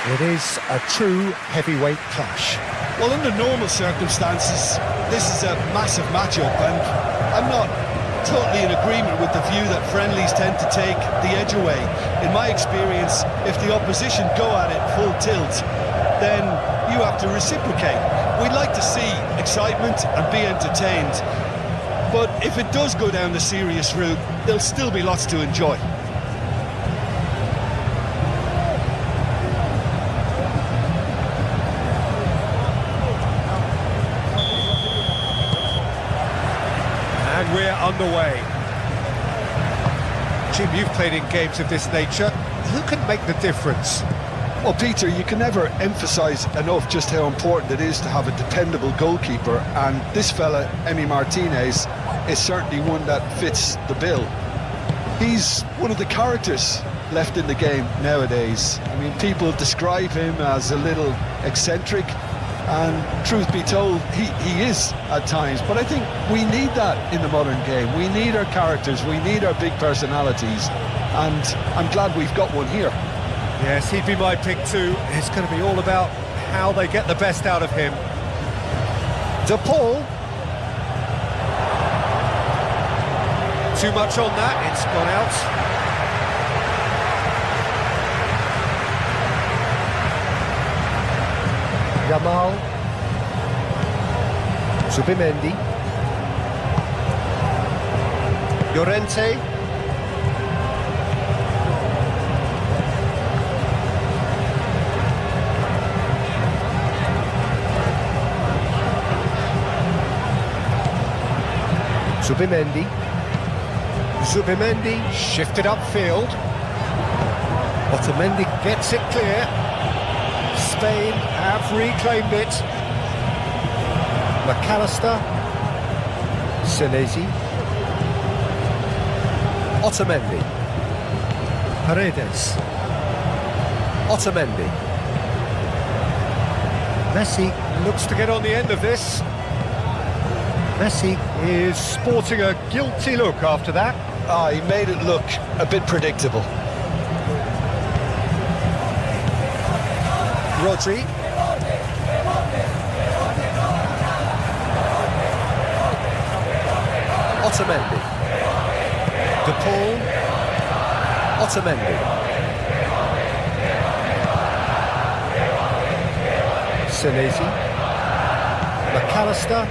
It is a true heavyweight clash. Well, under normal circumstances, this is a massive matchup, and I'm not totally in agreement with the view that friendlies tend to take the edge away. In my experience, if the opposition go at it full tilt, then you have to reciprocate. We'd like to see excitement and be entertained, but if it does go down the serious route, there'll still be lots to enjoy. And we're underway. Jim, you've played in games of this nature. Who can make the difference? Well, Peter, you can never emphasise enough just how important it is to have a dependable goalkeeper, and this fella, Emi Martinez, is certainly one that fits the bill. He's one of the characters left in the game nowadays. I mean, people describe him as a little eccentric, and truth be told, he is at times, but I think we need that in the modern game. We need our characters, we need our big personalities, and I'm glad we've got one here. Yes, he'd be my pick too. It's going to be all about how they get the best out of him. De Paul. Too much on that, it's gone out. Yamal. Zubimendi. Llorente. Zubimendi shifted upfield. Otamendi gets it clear. Spain have reclaimed it. McAllister. Senesi. Otamendi. Paredes. Otamendi. Messi looks to get on the end of this. Messi is sporting a guilty look after that. He made it look a bit predictable. Rodri. Otamendi. De Paul. Otamendi. Senesi. McAllister.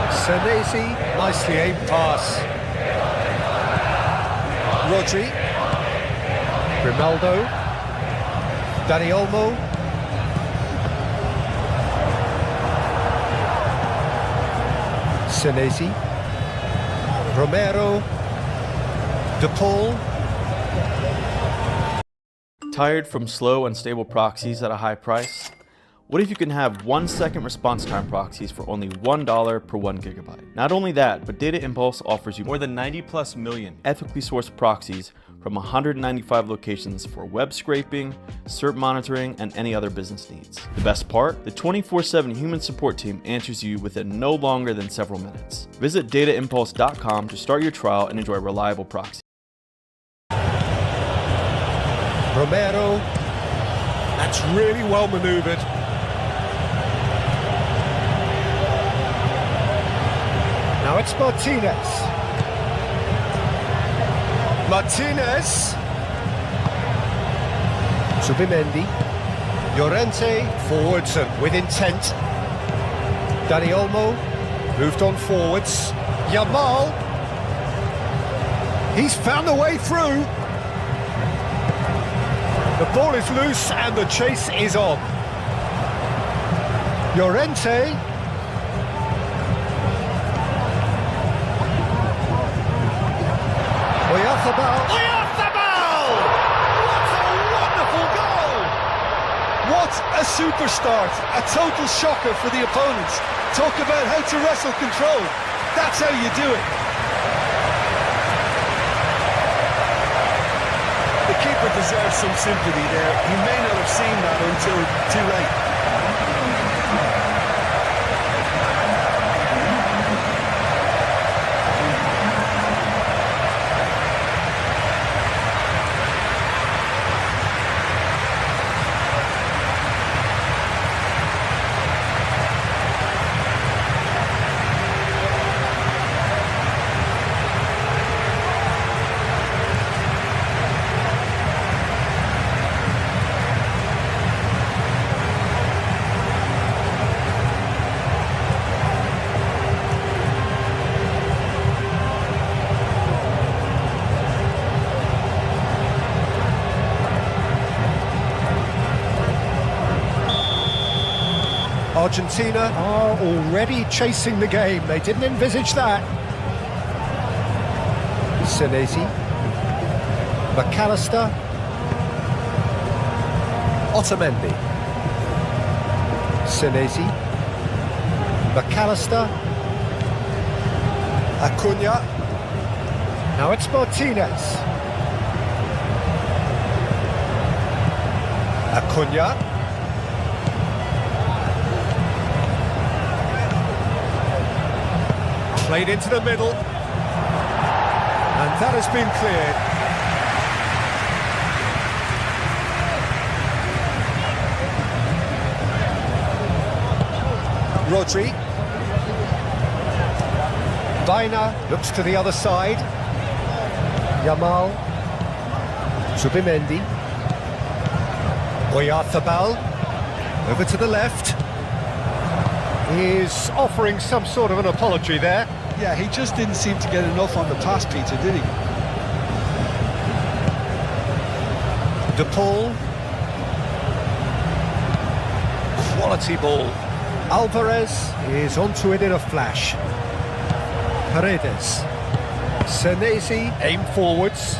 Senesi, nicely aimed pass. Rodri. Grimaldo. Dani Olmo. Senesi. Romero. De Paul. Tired from slow, unstable proxies at a high price? What if you can have 1 second response time proxies for only $1 per 1 gigabyte? Not only that, but Data Impulse offers you more than 90+ million ethically sourced proxies from 195 locations for web scraping, SERP monitoring, and any other business needs. The best part? The 24/7 human support team answers you within no longer than several minutes. Visit dataimpulse.com to start your trial and enjoy reliable proxies. Romero. That's really well maneuvered. Now it's Martinez. Martinez. Zubimendi. Llorente forwards and with intent. Dani Olmo moved on forwards. Yamal. He's found a way through. The ball is loose and the chase is on. Llorente. Oyarzabal! What a wonderful goal! What a super start, a total shocker for the opponents. Talk about how to wrestle control. That's how you do it. The keeper deserves some sympathy there. He may not have seen that until too late. Argentina are already chasing the game. They didn't envisage that. Senesi. McAllister. Otamendi. Senesi. McAllister. Acuna. Now it's Martinez. Acuna. Played into the middle. And that has been cleared. Rodri. Baina looks to the other side. Yamal. Zubimendi. Oyarzabal. Over to the left. He's offering some sort of an apology there. Yeah, he just didn't seem to get enough on the pass, Peter, did he? De Paul. Quality ball. Alvarez is onto it in a flash. Paredes. Senesi, aim forwards.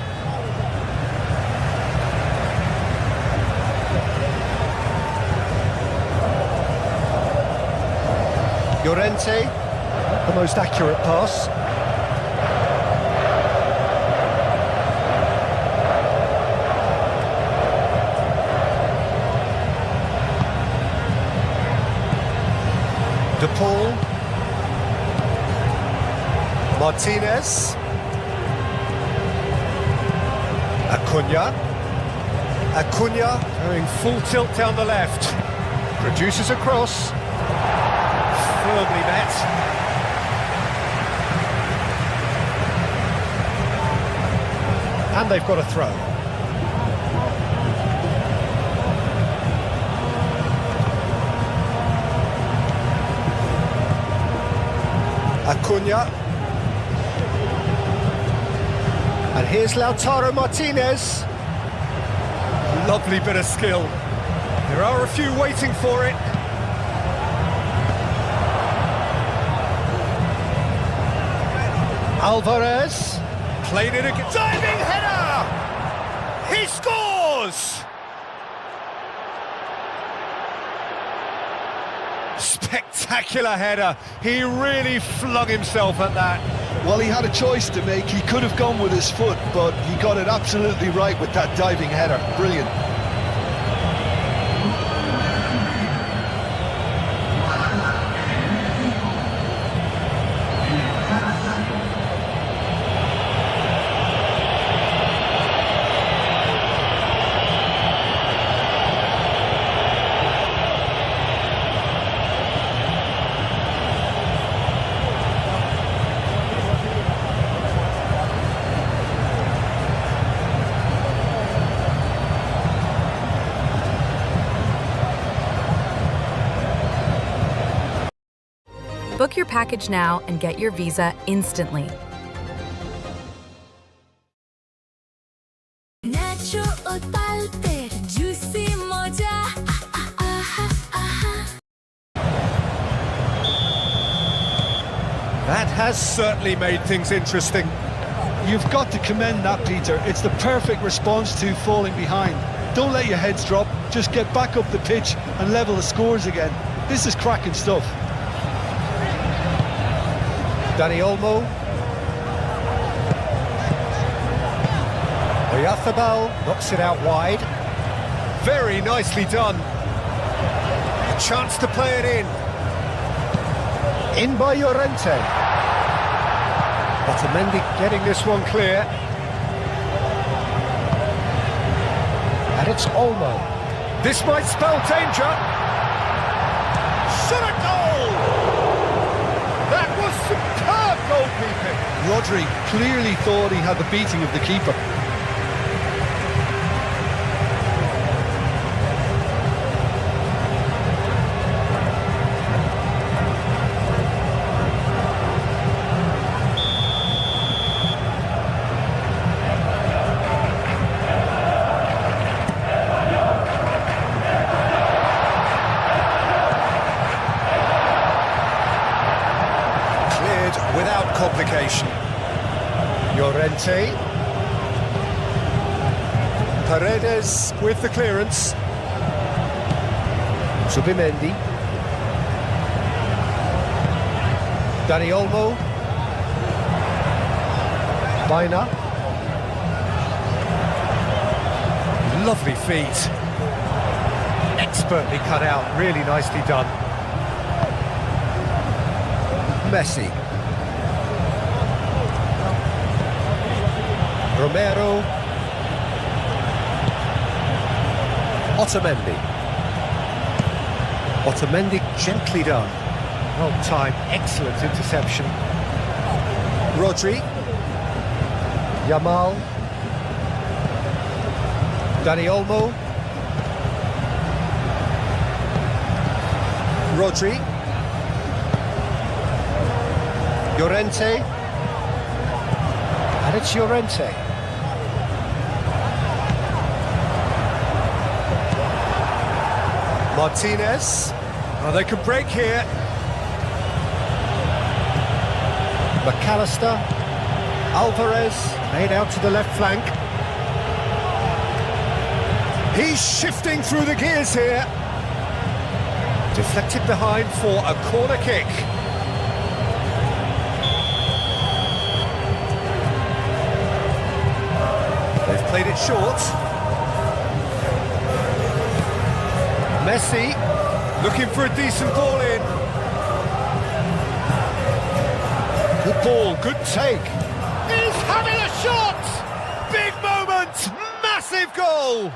Llorente, the most accurate pass. De Paul. Martinez. Acuna. Acuna going full tilt down the left. Produces a cross. Firmly met. And they've got a throw. Acuna. And here's Lautaro Martinez. Lovely bit of skill. There are a few waiting for it. Alvarez played it again. Diving header! He scores! Spectacular header. He really flung himself at that. Well, he had a choice to make. He could have gone with his foot, but he got it absolutely right with that diving header. Brilliant. Book your package now and get your visa instantly. That has certainly made things interesting. You've got to commend that, Peter. It's the perfect response to falling behind. Don't let your heads drop. Just get back up the pitch and level the scores again. This is cracking stuff. Dani Olmo. Oyarzabal knocks it out wide. Very nicely done. A chance to play it in. In by Llorente. Otamendi getting this one clear. And it's Olmo. This might spell danger. Shot a goal! That was superb goalkeeping. Rodri clearly thought he had the beating of the keeper. Llorente. Paredes with the clearance. Subimendi. Dani Olmo. Baina. Lovely feet. Expertly cut out, really nicely done. Messi. Romero. Otamendi. Otamendi gently done. Well timed, excellent interception. Rodri. Yamal. Dani Olmo. Rodri. Llorente. And it's Llorente. Martinez. Oh, they can break here. McAllister. Alvarez. Made out to the left flank. He's shifting through the gears here. Deflected behind for a corner kick. They've played it short. Messi looking for a decent ball in. Good ball, good take. He's having a shot! Big moment! Massive goal!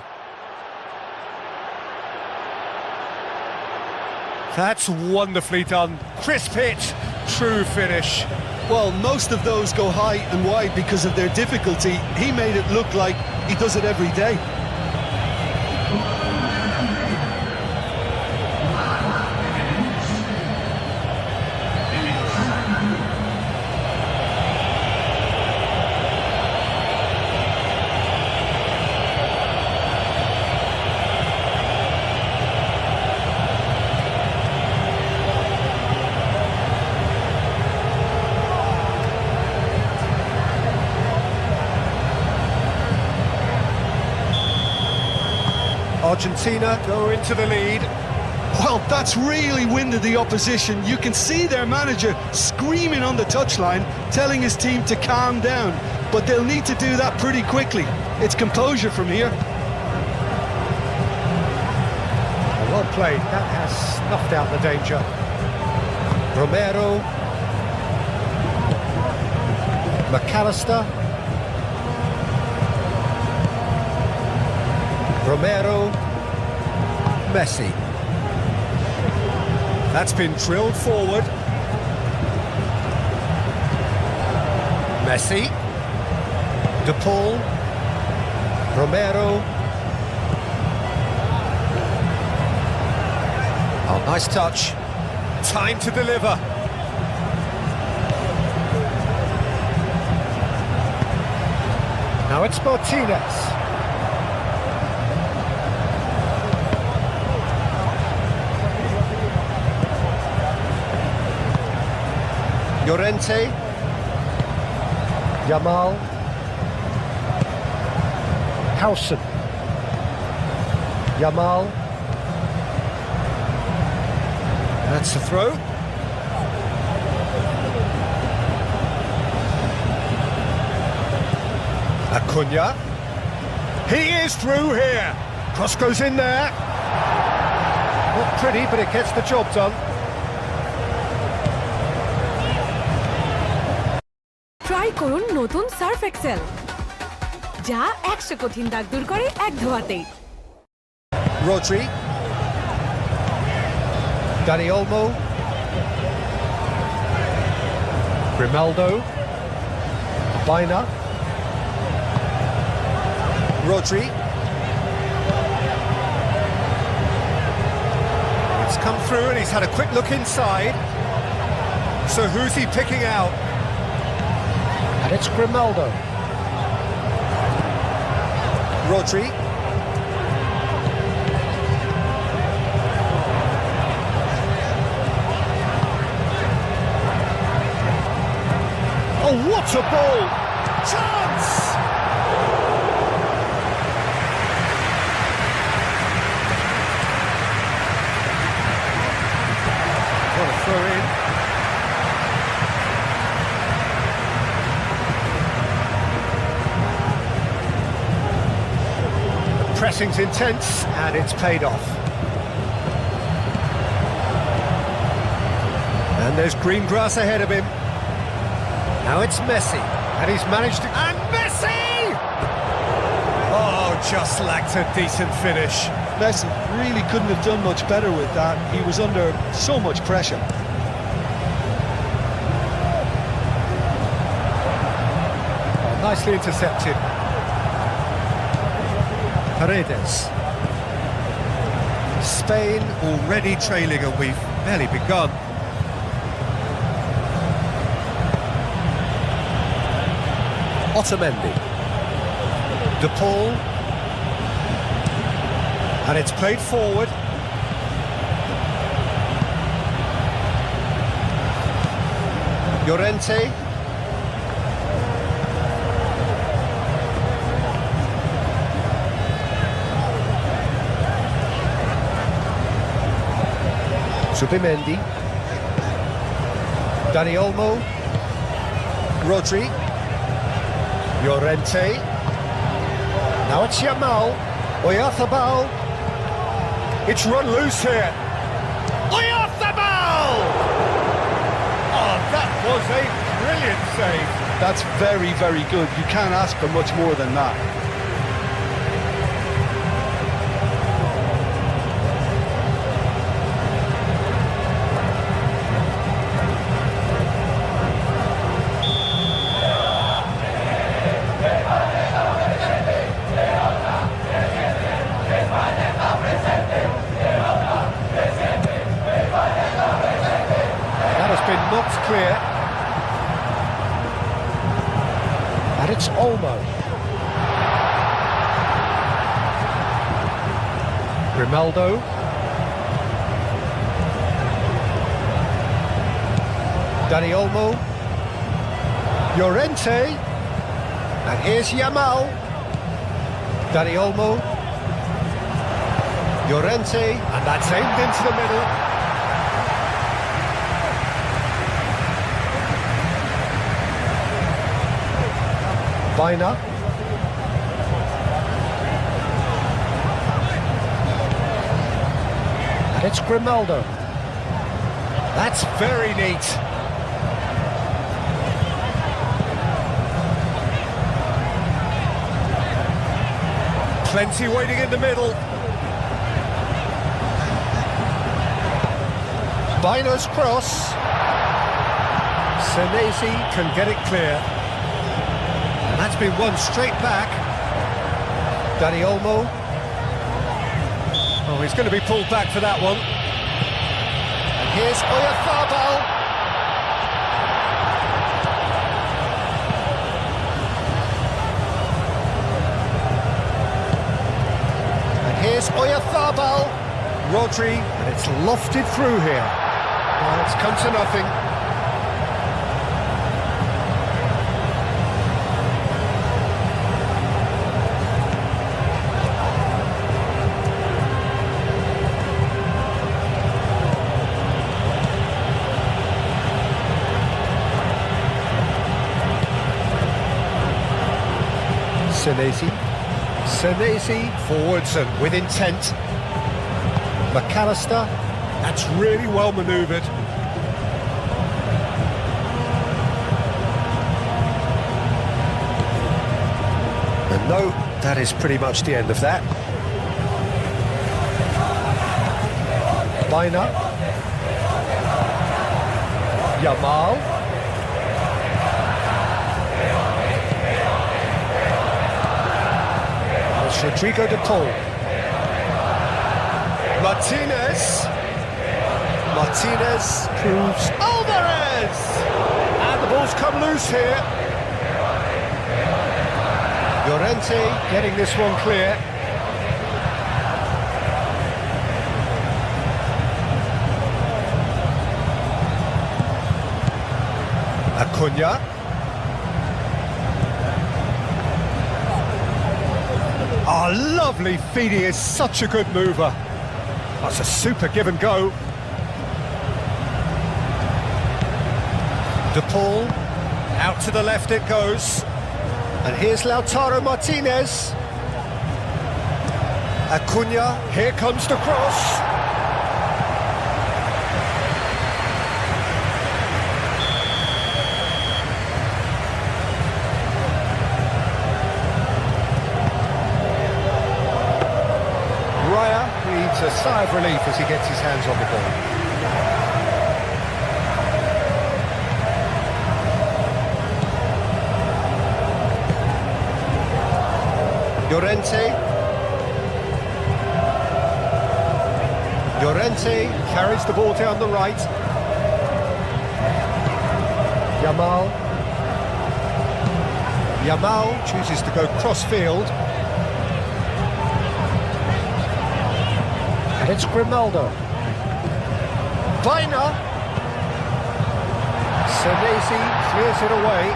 That's wonderfully done. Crisp hit, true finish. Well, most of those go high and wide because of their difficulty. He made it look like he does it every day. Argentina go into the lead. Well, that's really winded the opposition. You can see their manager screaming on the touchline, telling his team to calm down. But they'll need to do that pretty quickly. It's composure from here. Well played, that has snuffed out the danger. Romero. McAllister. Romero. Messi. That's been drilled forward. Messi. De Paul. Romero. Oh, nice touch. Time to deliver. Now it's Martinez. Llorente. Yamal. Howson. Yamal. That's the throw. Acuna. He is through here. Cross goes in there. Not pretty, but it gets the job done. Try করুন নতুন Surf Excel, যা 100 কঠিন দাগ দূর করে এক ধোয়াতেই। Rodri. Dani Olmo. Grimaldo. Baina. Rodri. It's come through and he's had a quick look inside. So who's he picking out? And it's Grimaldo. Rodri. Oh, what a ball! Chance! What a throw in. The pressing's intense and it's paid off. And there's green grass ahead of him. Now it's Messi, and he's managed to... And Messi! Oh, just lacked a decent finish. Messi really couldn't have done much better with that. He was under so much pressure. Oh, nicely intercepted. Paredes. Spain already trailing, and we've barely begun. Otamendi. De Paul. And it's played forward. Llorente. Subimendi. Dani Olmo. Rodri. Llorente. Now it's Yamal. Oyarzabal. It's run loose here. Oyarzabal! Oh, that was a brilliant save. That's very, very good. You can't ask for much more than that. Knocked clear. And it's Olmo. Grimaldo. Dani Olmo. Llorente. And here's Yamal. Dani Olmo. Llorente. And that's aimed into the middle. Baina. And it's Grimaldo. That's very neat. Plenty waiting in the middle. Baina's cross. Senesi can get it clear. That's been won straight back. Dani Olmo. Oh, he's going to be pulled back for that one. And here's Oyarzabal. And here's Oyarzabal. Rodri, and it's lofted through here. Well, it's come to nothing. Senesi forwards and with intent. McAllister, that's really well manoeuvred. And no, that is pretty much the end of that. Baina. Yamal. Rodrigo de Paul. Martinez proves Alvarez! And the ball's come loose here. Llorente getting this one clear. Acuna. Oh, lovely feed. He is such a good mover. That's a super give and go. De Paul, out to the left it goes. And here's Lautaro Martinez. Acuna, here comes the cross. Raya breathes a sigh of relief as he gets his hands on the ball. Llorente carries the ball down the right. Yamal chooses to go cross-field. And it's Grimaldo. Vaina. Senesi clears it away.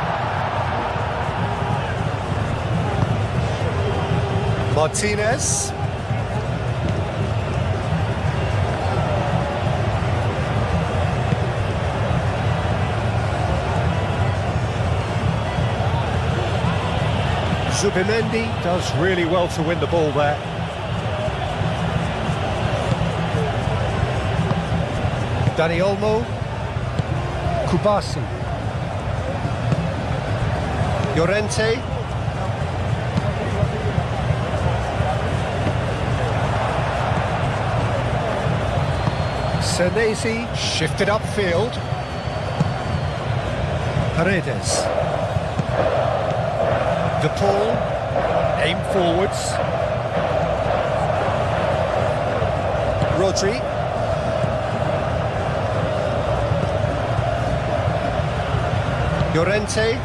Martinez. Zubimendi does really well to win the ball there. Dani Olmo. Kubasi. Llorente. Senesi shifted upfield. Paredes. De Paul, aim forwards. Rodri. Llorente.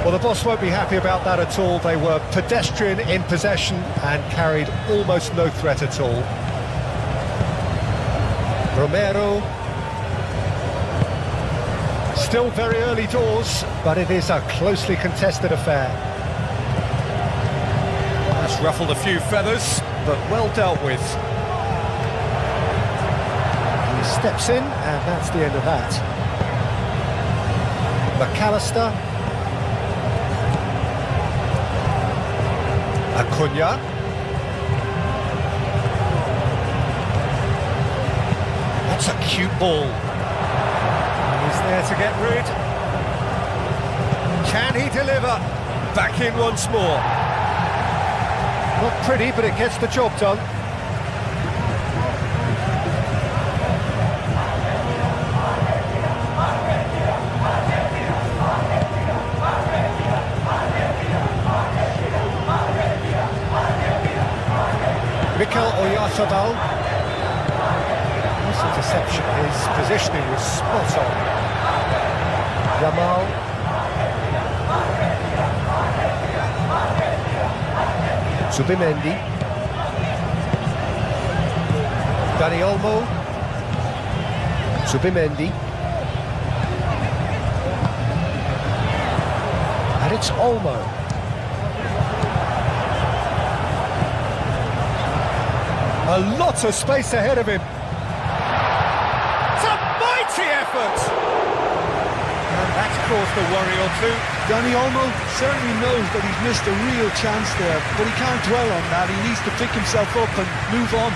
Well, the boss won't be happy about that at all. They were pedestrian in possession and carried almost no threat at all. Romero. Still very early doors, but it is a closely contested affair. That's ruffled a few feathers, but well dealt with. He steps in, and that's the end of that. McAllister. Acuna. That's a cute ball. He's there to get rid. Can he deliver? Back in once more. Not pretty, but it gets the job done. Mikel Oyarzabal. Nice interception. His positioning was spot on. Yamal. Zubimendi. Dani Olmo. Zubimendi. And it's Olmo. A lot of space ahead of him. It's a mighty effort! And that's caused a worry or two. Dani Olmo certainly knows that he's missed a real chance there, but he can't dwell on that. He needs to pick himself up and move on.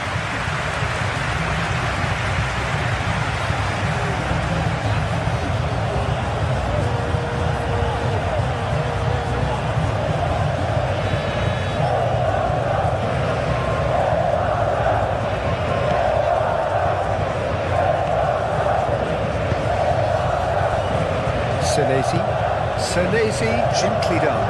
Senesi, gently done.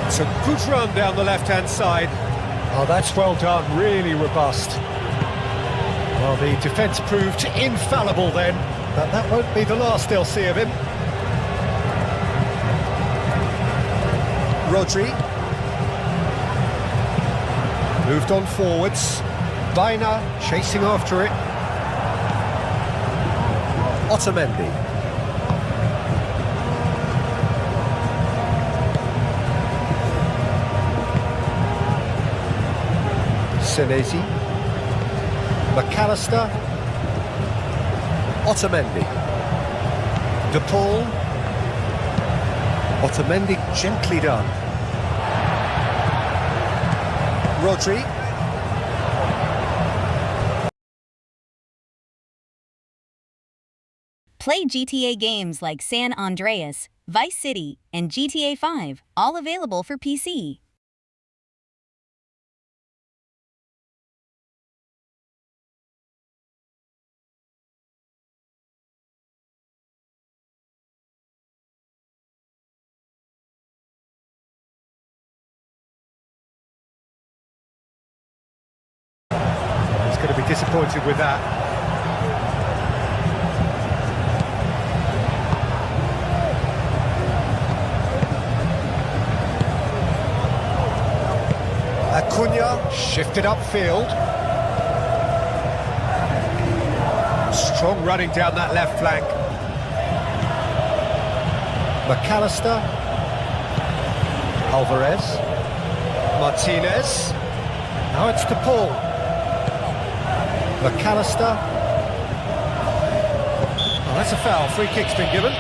It's a good run down the left-hand side. Oh, that's well done, really robust. Well, the defence proved infallible then, but that won't be the last they'll see of him. Rodri. Moved on forwards. Baina chasing after it. Otamendi. Senesi. McAllister. Otamendi. De Paul. Otamendi gently done. Rodri. Play GTA games like San Andreas, Vice City, and GTA 5, all available for PC. He's going to be disappointed with that. Acuna shifted upfield. Strong running down that left flank. McAllister. Alvarez. Martinez. Now it's De Paul. McAllister. Oh, that's a foul. Free kick's been given.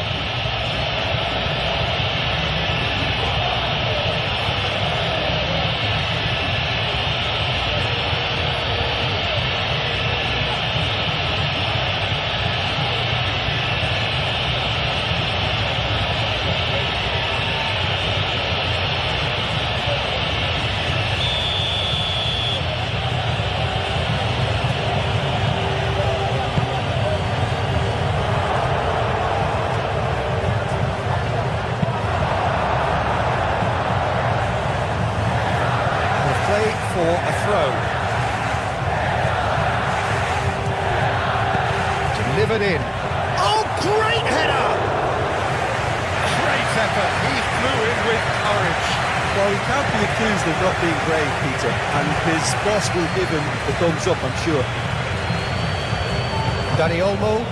For a throw. Delivered in. Oh, great header! Great effort. He flew in with courage. Well, he can't be accused of not being brave, Peter, and his boss will give him the thumbs up, I'm sure. Dani Olmo.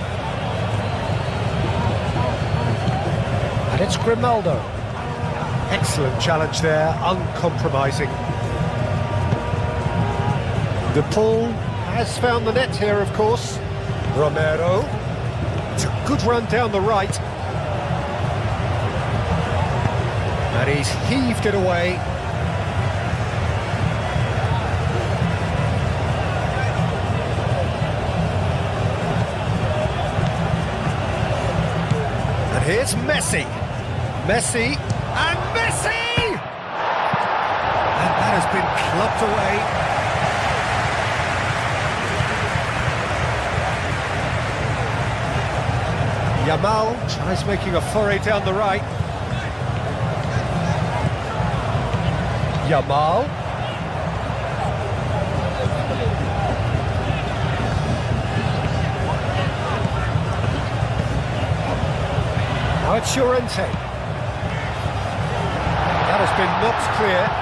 And it's Grimaldo. Excellent challenge there, uncompromising. De Paul has found the net here, of course. Romero. It's a good run down the right. And he's heaved it away. And here's Messi. Messi and Messi! And that has been clubbed away. Yamal tries making a foray down the right. Yamal. Now it's Llorente. That has been knocked clear.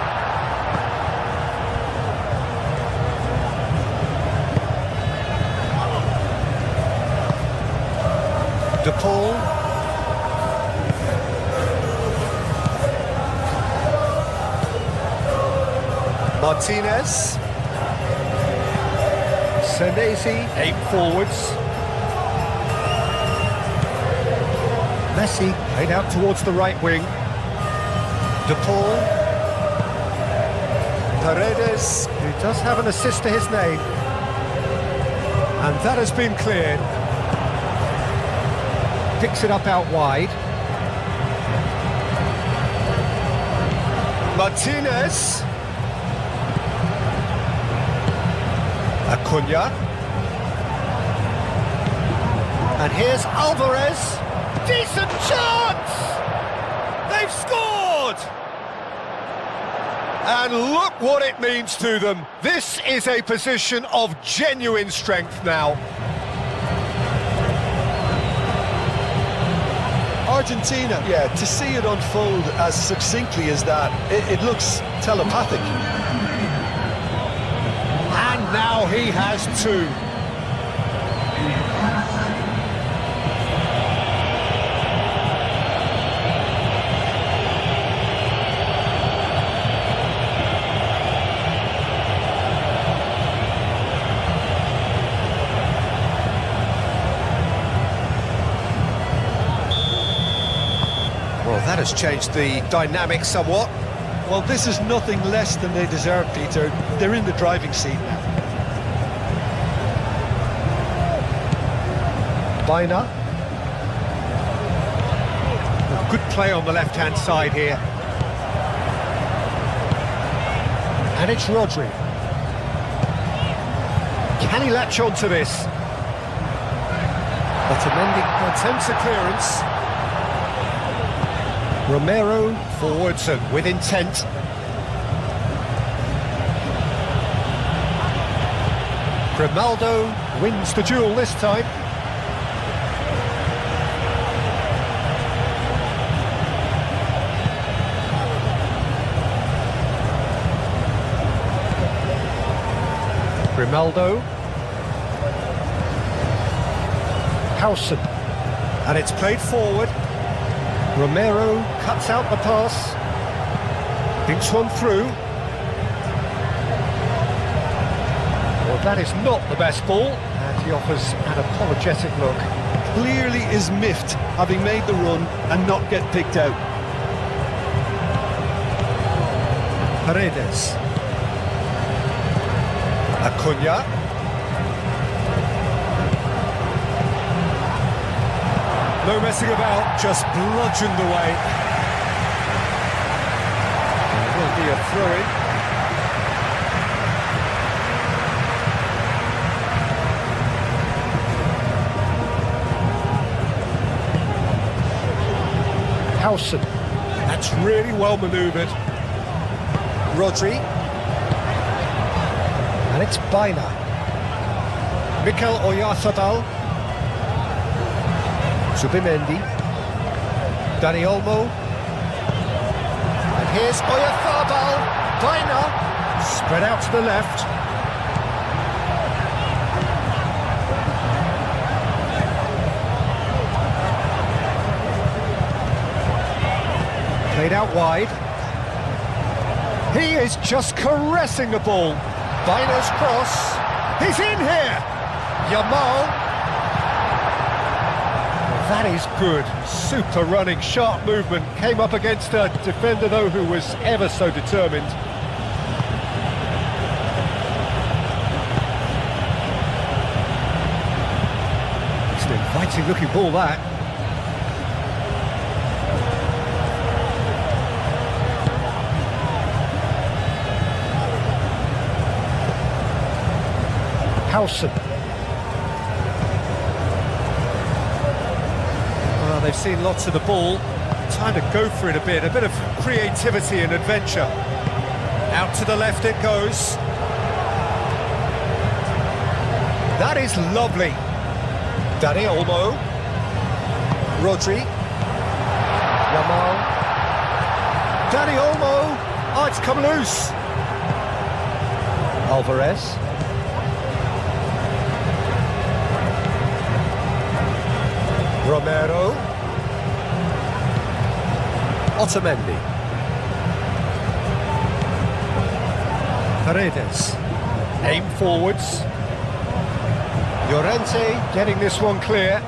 De Paul. Martinez. Senesi, 8 forwards. Messi played out towards the right wing. De Paul. Paredes, who does have an assist to his name. And that has been cleared. Picks it up out wide. Martinez. Acuna. And here's Alvarez. Decent chance! They've scored! And look what it means to them. This is a position of genuine strength now. Argentina, yeah, to see it unfold as succinctly as that, it looks telepathic. now he has two. Well, that has changed the dynamic somewhat. Well, this is nothing less than they deserve, Peter. They're in the driving seat now. Bina. Good play on the left-hand side here. And it's Rodri. Can he latch on to this? Otamendi attempts a clearance. Romero forwards and with intent. Grimaldo wins the duel this time. Grimaldo. Howson. And it's played forward. Romero cuts out the pass. Thinks one through. Well, that is not the best ball. And he offers an apologetic look. Clearly is miffed, having made the run and not get picked out. Paredes. Acuna. No messing about, just bludgeoned away. It will be a throw-in. Howson. That's really well manoeuvred. Rodri. And it's Bina. Mikel Oyarzabal. Zubimendi. Dani Olmo. And here's Oyarzabal. Bina. Spread out to the left. Played out wide. He is just caressing the ball. Bina's cross. He's in here. Yamal. Well, that is good. Super running, sharp movement. Came up against a defender, though, who was ever so determined. It's an inviting looking ball, that. Howson. Well, they've seen lots of the ball. Time to go for it a bit of creativity and adventure. Out to the left it goes. That is lovely. Dani Olmo. Rodri. Yamal. Dani Olmo. Oh, it's come loose. Alvarez. Romero. Otamendi. Paredes. Aim forwards. Llorente getting this one clear.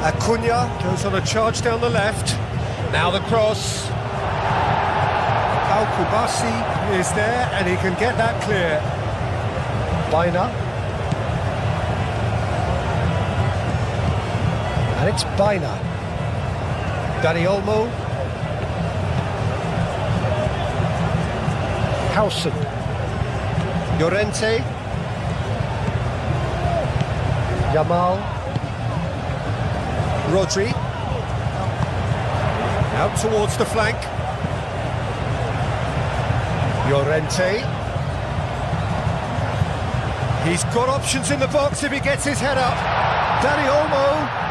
Acuna goes on a charge down the left. Now the cross. Al-Kubasi is there and he can get that clear. Bina. And it's Bina. Dani Olmo. Howson. Llorente. Yamal. Rodri. Out towards the flank. Llorente. He's got options in the box if he gets his head up. Dani Olmo.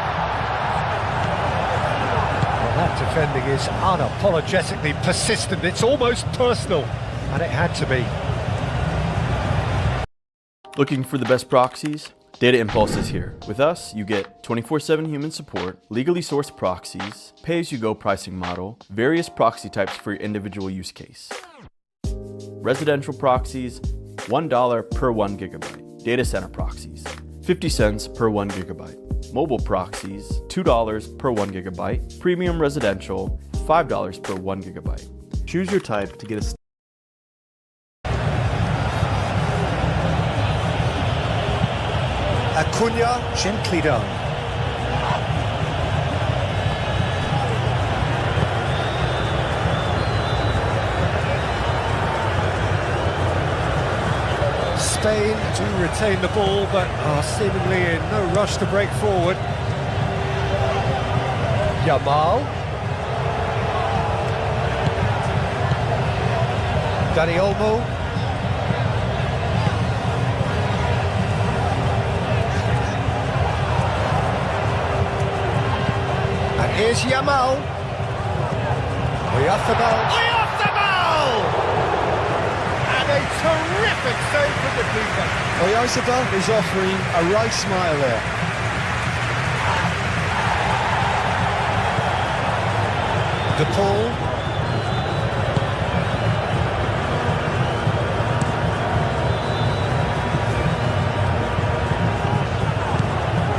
That defending is unapologetically persistent. It's almost personal, and it had to be. Looking for the best proxies? Data Impulse is here. With us, you get 24/7 human support, legally sourced proxies, pay-as-you-go pricing model, various proxy types for your individual use case. Residential proxies, $1 per 1 gigabyte. Data center proxies, 50 cents per 1 gigabyte. Mobile proxies, $2 per 1 gigabyte. Premium residential, $5 per 1 gigabyte. Choose your type to get a Acuna, gently done. Spain do retain the ball, but are seemingly in no rush to break forward. Yamal. Dani Olmo. And here's Yamal. Oyarzabal! And a terrific save from the keeper. Oyarzabal is offering a right smile there. De Paul.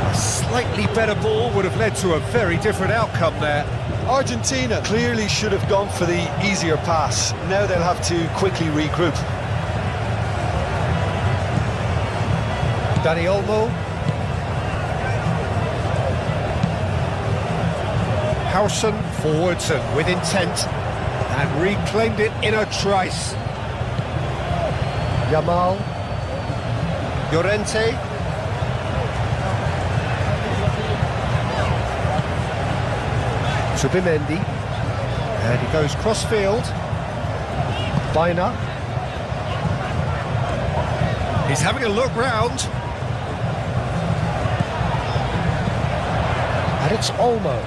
A slightly better ball would have led to a very different outcome there. Argentina clearly should have gone for the easier pass. Now they'll have to quickly regroup. Dani Olmo. Howson forwards and with intent, and reclaimed it in a trice. Yamal. Llorente. Subimendi. And he goes cross-field. Bina. He's having a look round. And it's Olmo.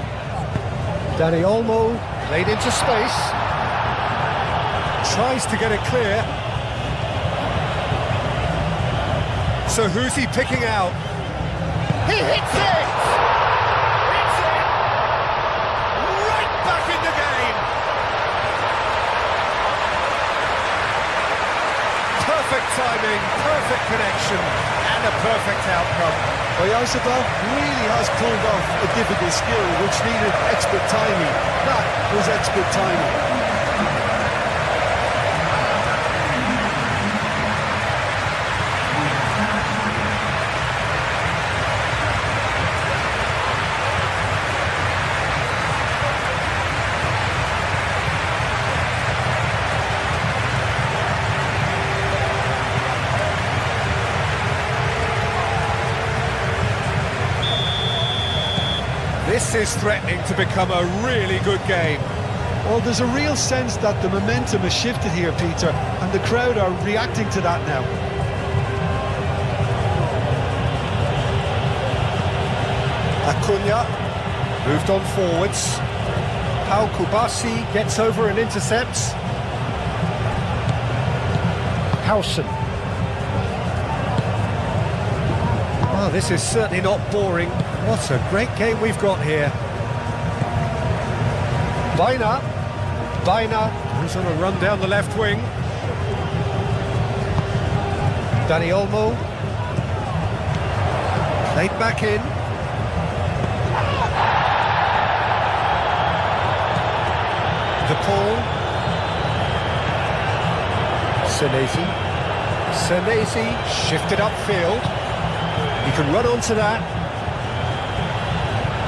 Dani Olmo played into space. Tries to get it clear. So who's he picking out? He hits it! Hits it! Right back in the game! Perfect timing, perfect connection, and a perfect outcome. Oyarzabal really has pulled off a difficult skill which needed expert timing. That was expert timing. This is threatening to become a really good game. Well, there's a real sense that the momentum has shifted here, Peter, and the crowd are reacting to that now. Acuna moved on forwards. Pau Kubasi gets over and intercepts. Howson. Oh, this is certainly not boring. What a great game we've got here. Bina who's on a run down the left wing. Dani Olmo. Played back in. De Paul. Senesi shifted upfield. He can run onto that.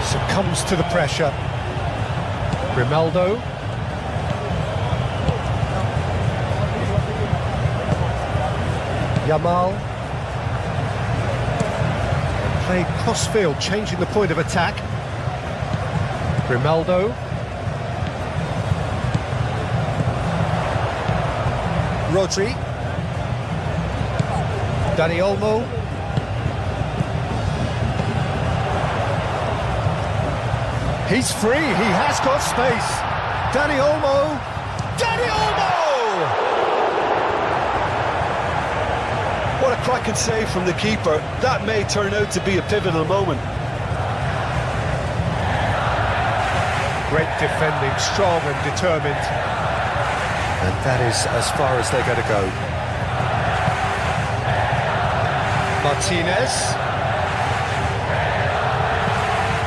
Succumbs to the pressure. Grimaldo. Yamal. Played cross-field, changing the point of attack. Grimaldo. Rodri. Dani Olmo. He's free, he has got space. Dani Olmo! Dani Olmo! What What a cracking save from the keeper. That may turn out to be a pivotal moment. Great defending, strong and determined. And that is as far as they're going to go. Martinez.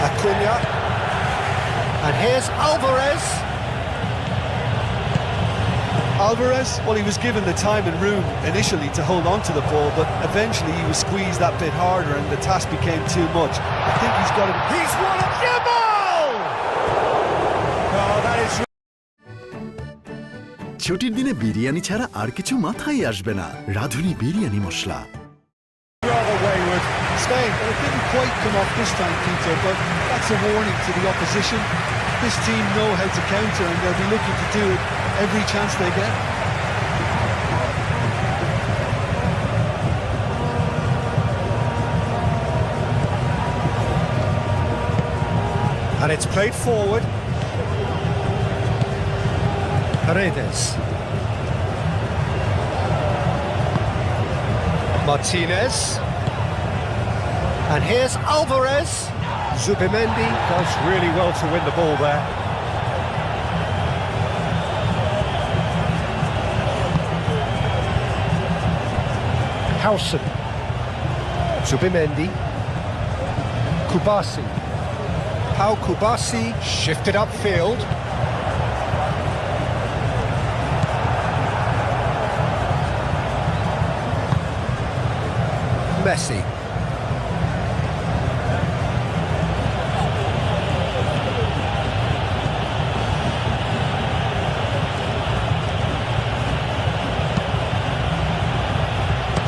Acuna. And here's Alvarez. Alvarez, well, he was given the time and room initially to hold on to the ball, but eventually he was squeezed that bit harder and the task became too much. I think he's got it. He's won a ball! Oh, that is... ছুটির দিনে বিরিয়ানি ছাড়া আর কিছু মাথায় আসবে না। রাঁধুনি বিরিয়ানি মশলা। rather wayward. Spain, well, it didn't quite come off this time, Peter, but that's a warning to the opposition. This team know how to counter and they'll be looking to do it every chance they get. And it's played forward. Paredes. Martinez. And here's Alvarez. Zubimendi does really well to win the ball there. Howson. Zubimendi. Kubasi. Pau Kubasi shifted upfield. Messi.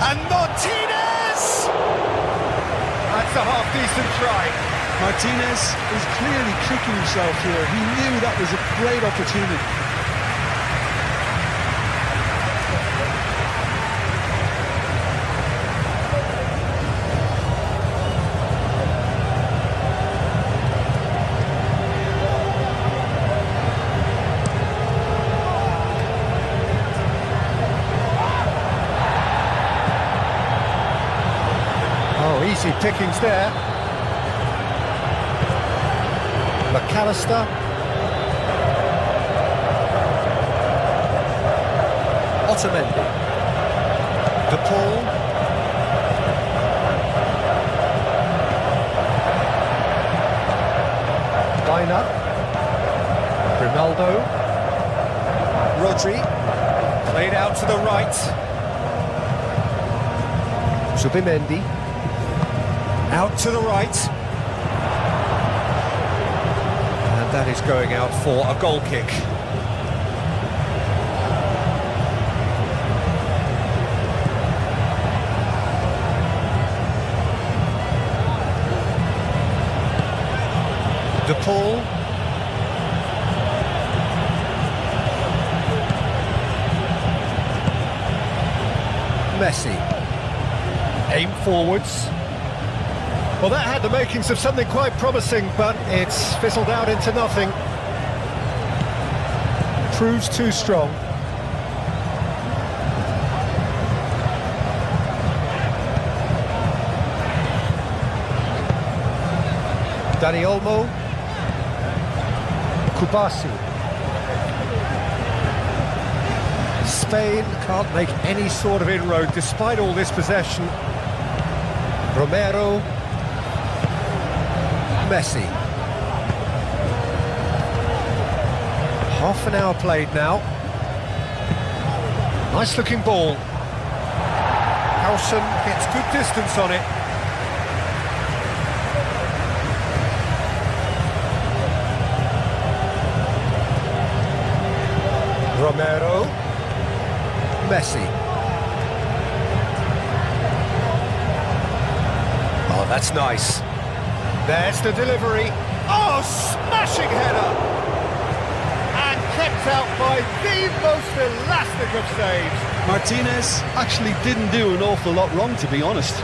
And Martinez! That's a half-decent try. Martinez is clearly kicking himself here. He knew that was a great opportunity. Easy pickings there. McAllister. Otamendi. De Paul. Dina. Ronaldo. Rodri. Played out to the right. Zubimendi. Out to the right. And that is going out for a goal kick. De Paul. Messi. Aim forwards. Well, that had the makings of something quite promising, but it's fizzled out into nothing. Proves too strong. Dani Olmo. Kubasi. Spain can't make any sort of inroad despite all this possession. Romero. Messi. Half an hour played now. Nice looking ball. Howson gets good distance on it. Romero. Messi. Oh, that's nice. There's the delivery. Oh, smashing header! And kept out by the most elastic of saves. Martinez actually didn't do an awful lot wrong, to be honest.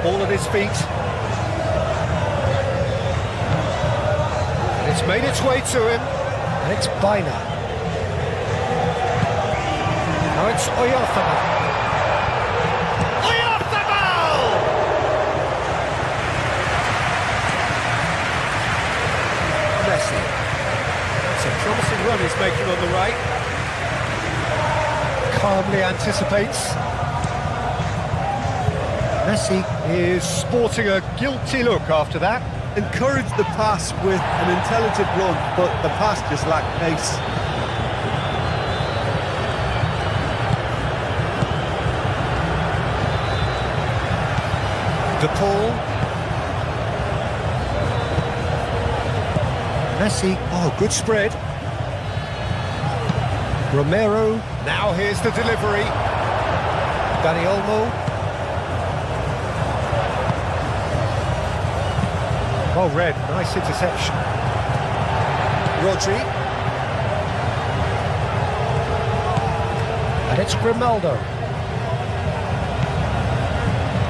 Ball at his feet. And it's made its way to him. And it's Bina. Now it's Oyarzabal. Oyarzabal! Messi. It's a promising run he's making on the right. Calmly anticipates. Messi is sporting a guilty look after that. Encouraged the pass with an intelligent run, but the pass just lacked pace. De Paul. Messi. Oh, good spread. Romero. Now here's the delivery. Dani Olmo. Oh, Red, nice interception. Rodri. And it's Grimaldo.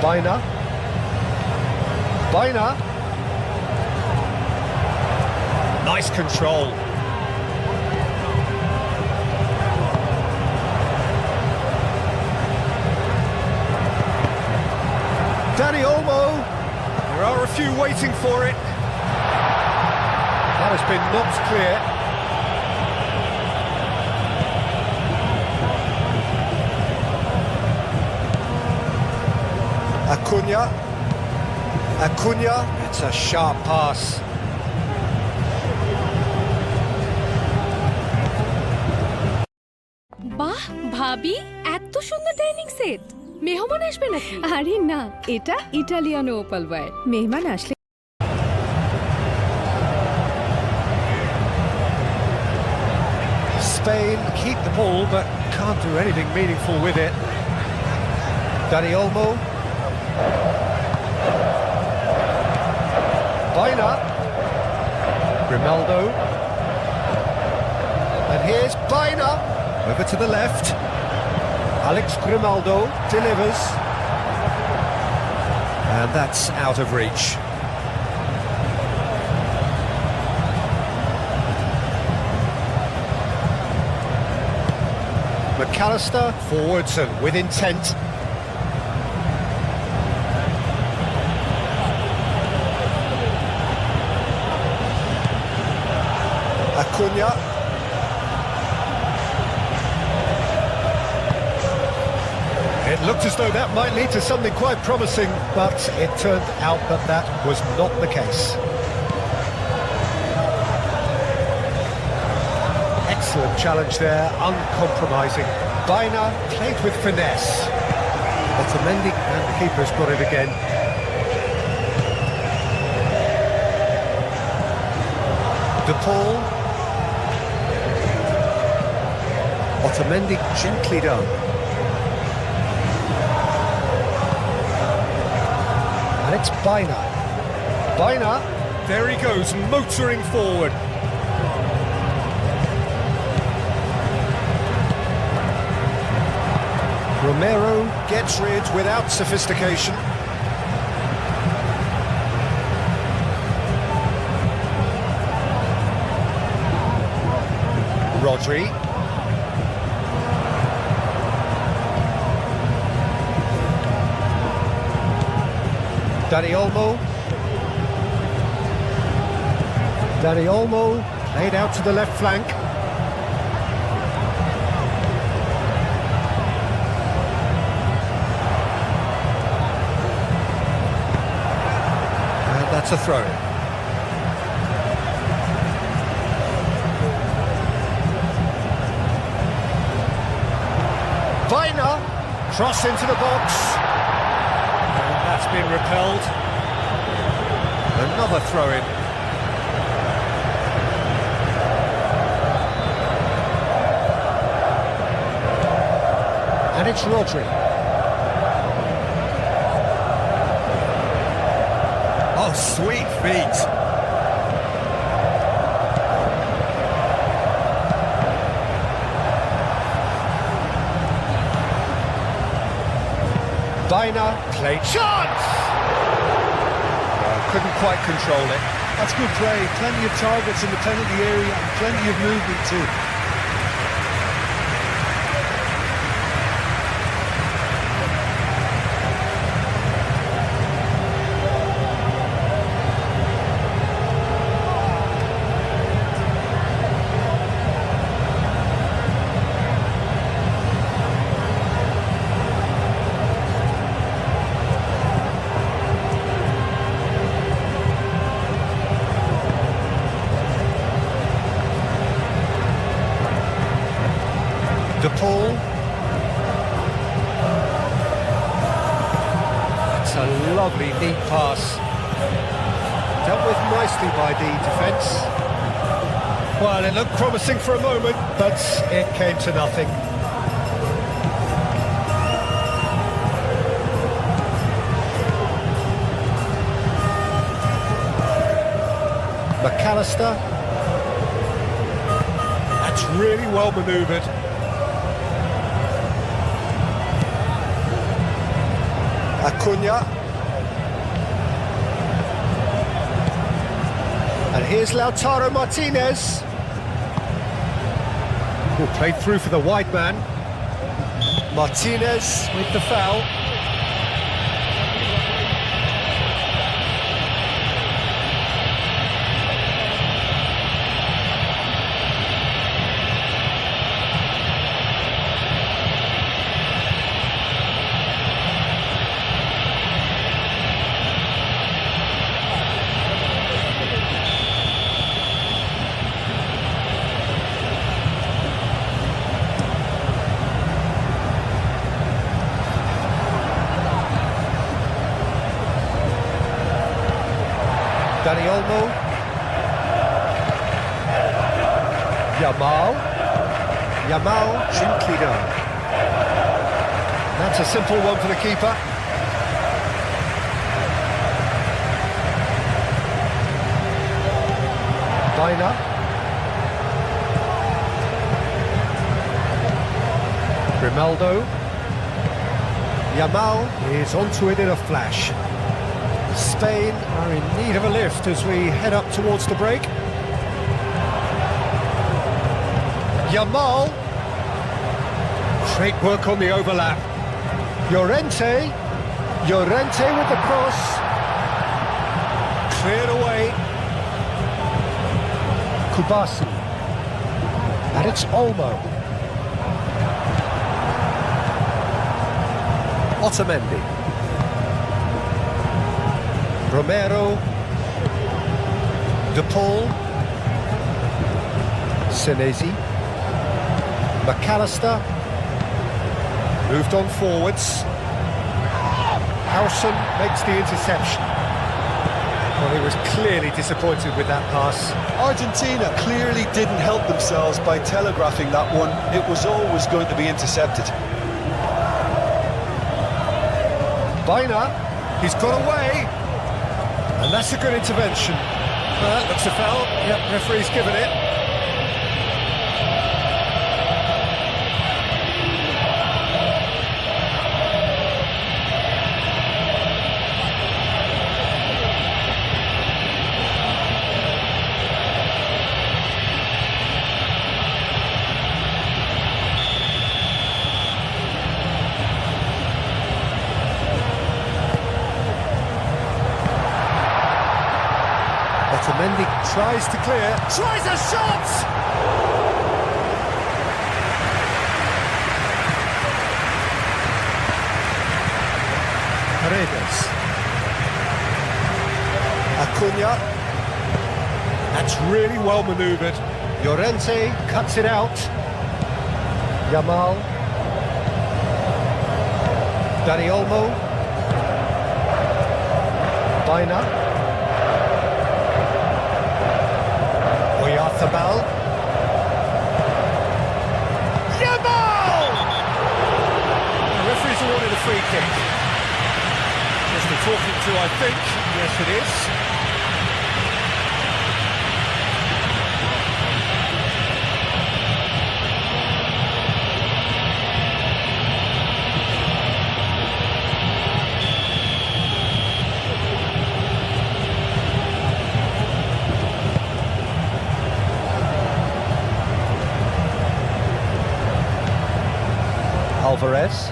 Bina. Bina. Nice control. Dani Olmo. There are a few waiting for it. That has been knocked clear. Acuna. Acuna. It's a sharp pass. বাহ ভাবি, এত সুন্দর dining set. মেহমান আসবে নাকি? আরে না, এটা ইটালিয়ানো ওপাল ওয়্যার। মেহমান আসলে Spain keep the ball but can't do anything meaningful with it. Dani Olmo. Bina. Grimaldo. And here's Bina. Over to the left. Alex Grimaldo delivers. And that's out of reach. McAllister forwards and with intent. Acuna. It looked as though that might lead to something quite promising, but it turned out that that was not the case. Excellent challenge there, uncompromising. Bina played with finesse. Otamendi and the keeper's got it again. De Paul. Otamendi gently done. And it's Bina. Bina, there he goes, motoring forward. Romero gets rid without sophistication. Rodri. Dani Olmo. Dani Olmo laid out to the left flank. And that's a throw. Bina, cross into the box. And that's been repelled. Another throw-in. And it's Rodri. Oh, sweet feet. Bina, played chance! couldn't quite control it. That's good play. Plenty of targets in the penalty area and plenty of movement too. Paul. That's a lovely, neat pass. Dealt with nicely by the defence. Well, it looked promising for a moment, but it came to nothing. McAllister. That's really well manoeuvred. Acuna. And here's Lautaro Martinez. Oh, played through for the wide man. Martinez with the foul. Dani Olmo. Yamal Chinkida. That's a simple one for the keeper. Baina. Grimaldo. Yamal is onto it in a flash. Spain are in need of a lift as we head up towards the break. Yamal. Great work on the overlap. Llorente with the cross. Cleared away. Kubasi. And it's Olmo. Otamendi. Romero, De Paul, Senesi, McAllister, moved on forwards. Howson makes the interception. Well, he was clearly disappointed with that pass. Argentina clearly didn't help themselves by telegraphing that one. It was always going to be intercepted. Baina, he's got away. And that's a good intervention. Well, that looks a foul. Yep, referee's given it. Otamendi tries to clear, tries a shot! Paredes. Acuna. That's really well manoeuvred. Llorente cuts it out. Yamal. Dani Olmo. Baina. Oyarzábal. Yamal! The referee's awarded a free kick. Just a talking to, I think. Yes, it is. Alvarez.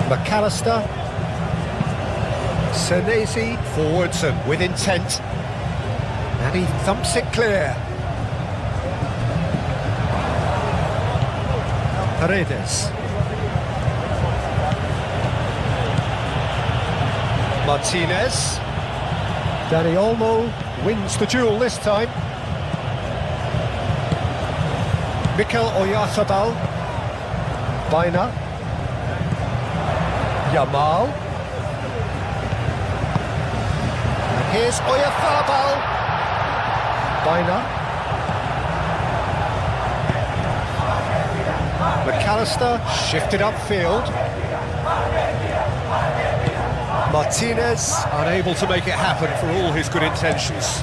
McAllister. Senesi forwards and with intent. And he thumps it clear. Paredes. Martinez. Dani Olmo wins the duel this time. Mikel Oyarzabal. Baina. Yamal. And here's Oyarzabal. Baina. McAllister shifted upfield. Martinez unable to make it happen for all his good intentions.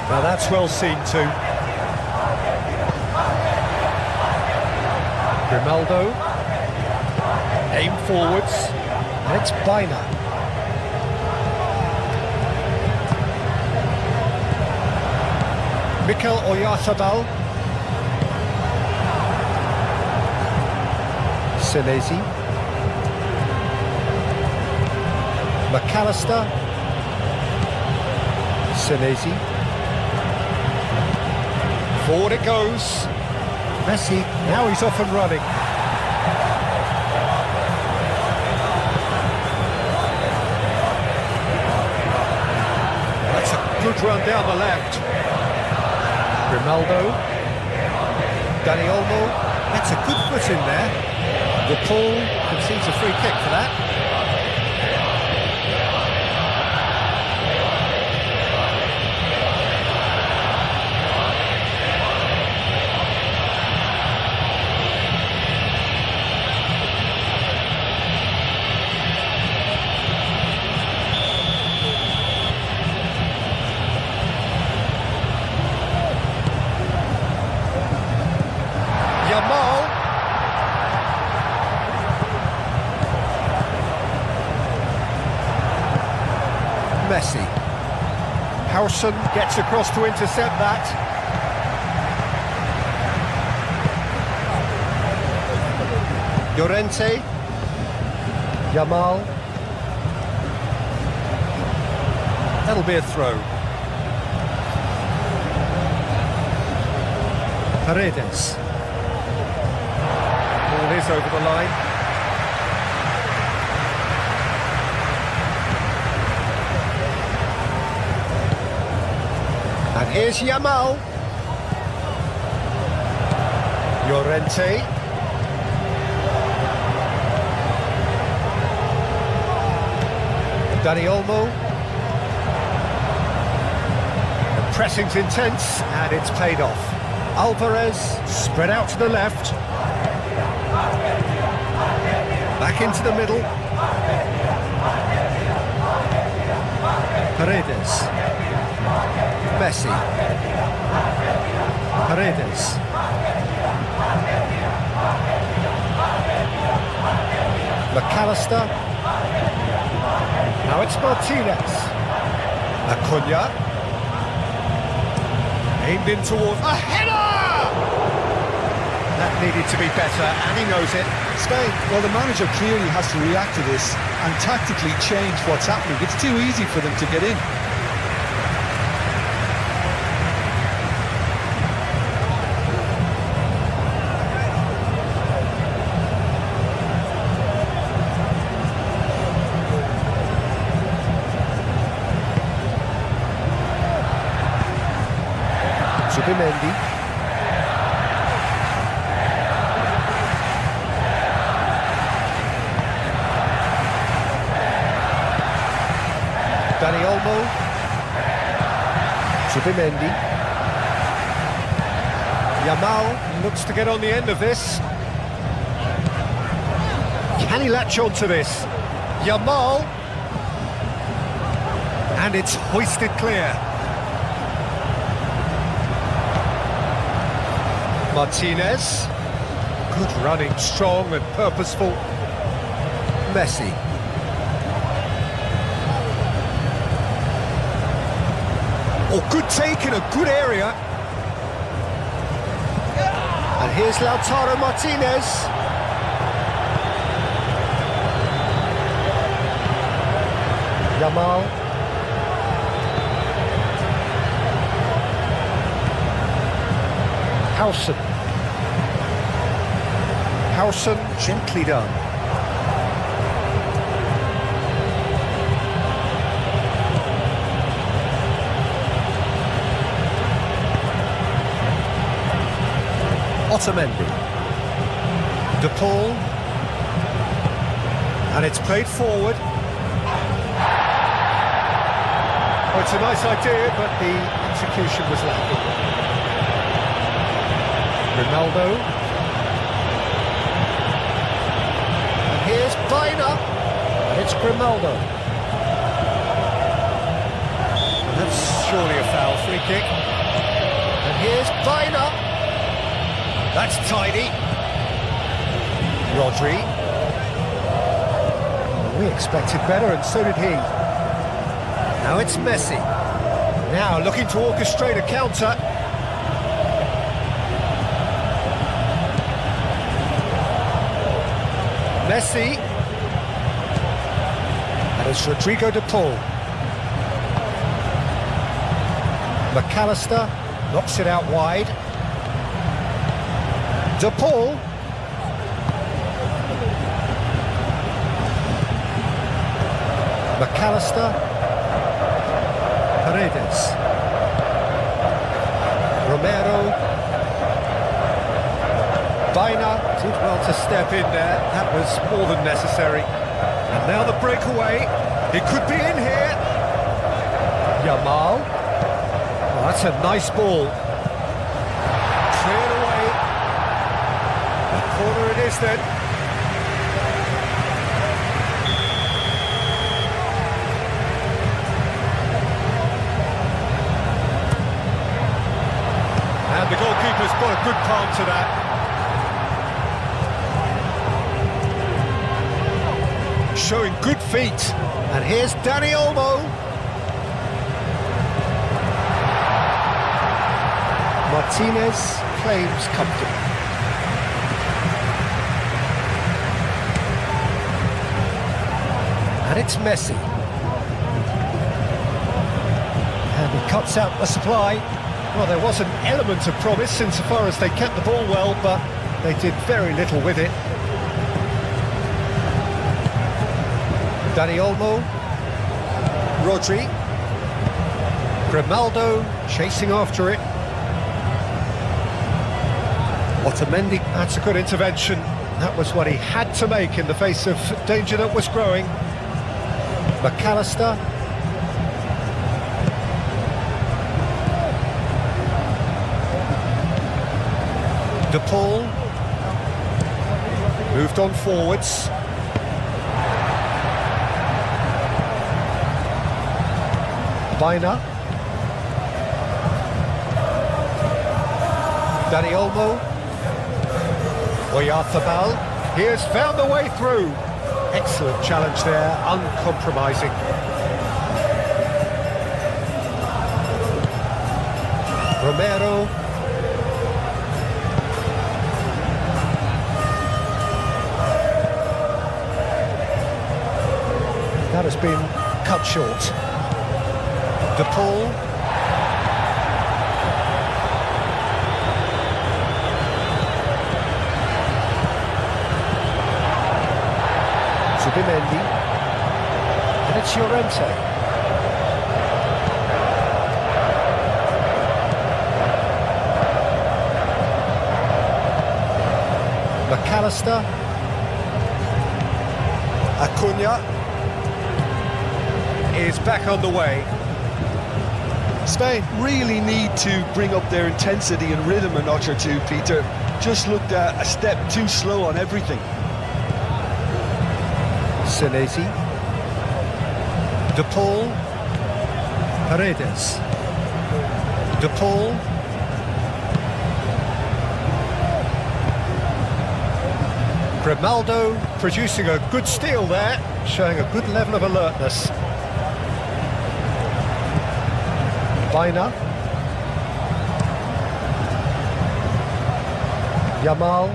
Now that's well seen too. Grimaldo. Aim forwards. And it's Baina. Mikel Oyarzabal. Senesi. McAllister. Senesi. Forward it goes. Messi, now he's off and running. That's a good run down the left. Grimaldo. Dani Olmo. That's a good foot in there. The Paul concedes a free kick for that. Yamal. Messi. Howson gets across to intercept that. Llorente. Yamal. That'll be a throw. Paredes. Ball is over the line. And here's Yamal. Llorente. Dani Olmo. The pressing's intense and it's paid off. Alvarez spread out to the left. Back into the middle. Paredes. Messi. Paredes. McAllister. Now it's Martinez. Acuna. Aimed in towards a header! That needed to be better, and he knows it. Spain, well, the manager clearly has to react to this and tactically change what's happening. It's too easy for them to get in. Zubimendi. Dani Olmo. Zubimendi. Yamal looks to get on the end of this. Can he latch on to this? Yamal. And it's hoisted clear. Martinez. Good running, strong and purposeful. Messi. Oh, good take in a good area. And here's Lautaro Martinez. Yamal. Howson, gently done. Otamendi. De Paul. And it's played forward. Oh, it's a nice idea, but the execution was lacking. Ronaldo. And here's Baina. And it's Grimaldo. And that's surely a foul, free kick. And here's Baina. That's tidy. Rodri. We expected better, and so did he. Now it's Messi. Now looking to orchestrate a counter. Messi. And it's Rodrigo de Paul. McAllister knocks it out wide. De Paul. McAllister. Paredes. Romero. Baina did well to step in there. That was more than necessary. And now the breakaway. It could be in here. Yamal. Oh, that's a nice ball. Cleared away. Corner it is then. And the goalkeeper's got a good palm to that. Showing good feet. And here's Dani Olmo. Martinez claims comfortable. And it's Messi. And he cuts out the supply. Well, there was an element of promise insofar as they kept the ball well, but they did very little with it. Dani Olmo. Rodri. Grimaldo chasing after it. Otamendi, that's a good intervention. That was what he had to make in the face of danger that was growing. McAllister. De Paul. Moved on forwards. Baina. Dani Olmo. Oyarzabal. He has found the way through. Excellent challenge there, uncompromising. Romero. That has been cut short. De Paul. Zubimendi. And it's Llorente. McAllister. Acuna is back on the way. Spain really need to bring up their intensity and rhythm a notch or two, Peter. Just looked a step too slow on everything. Senesi. De Paul. Paredes. De Paul. Grimaldo producing a good steal there, showing a good level of alertness. Baina. Yamal.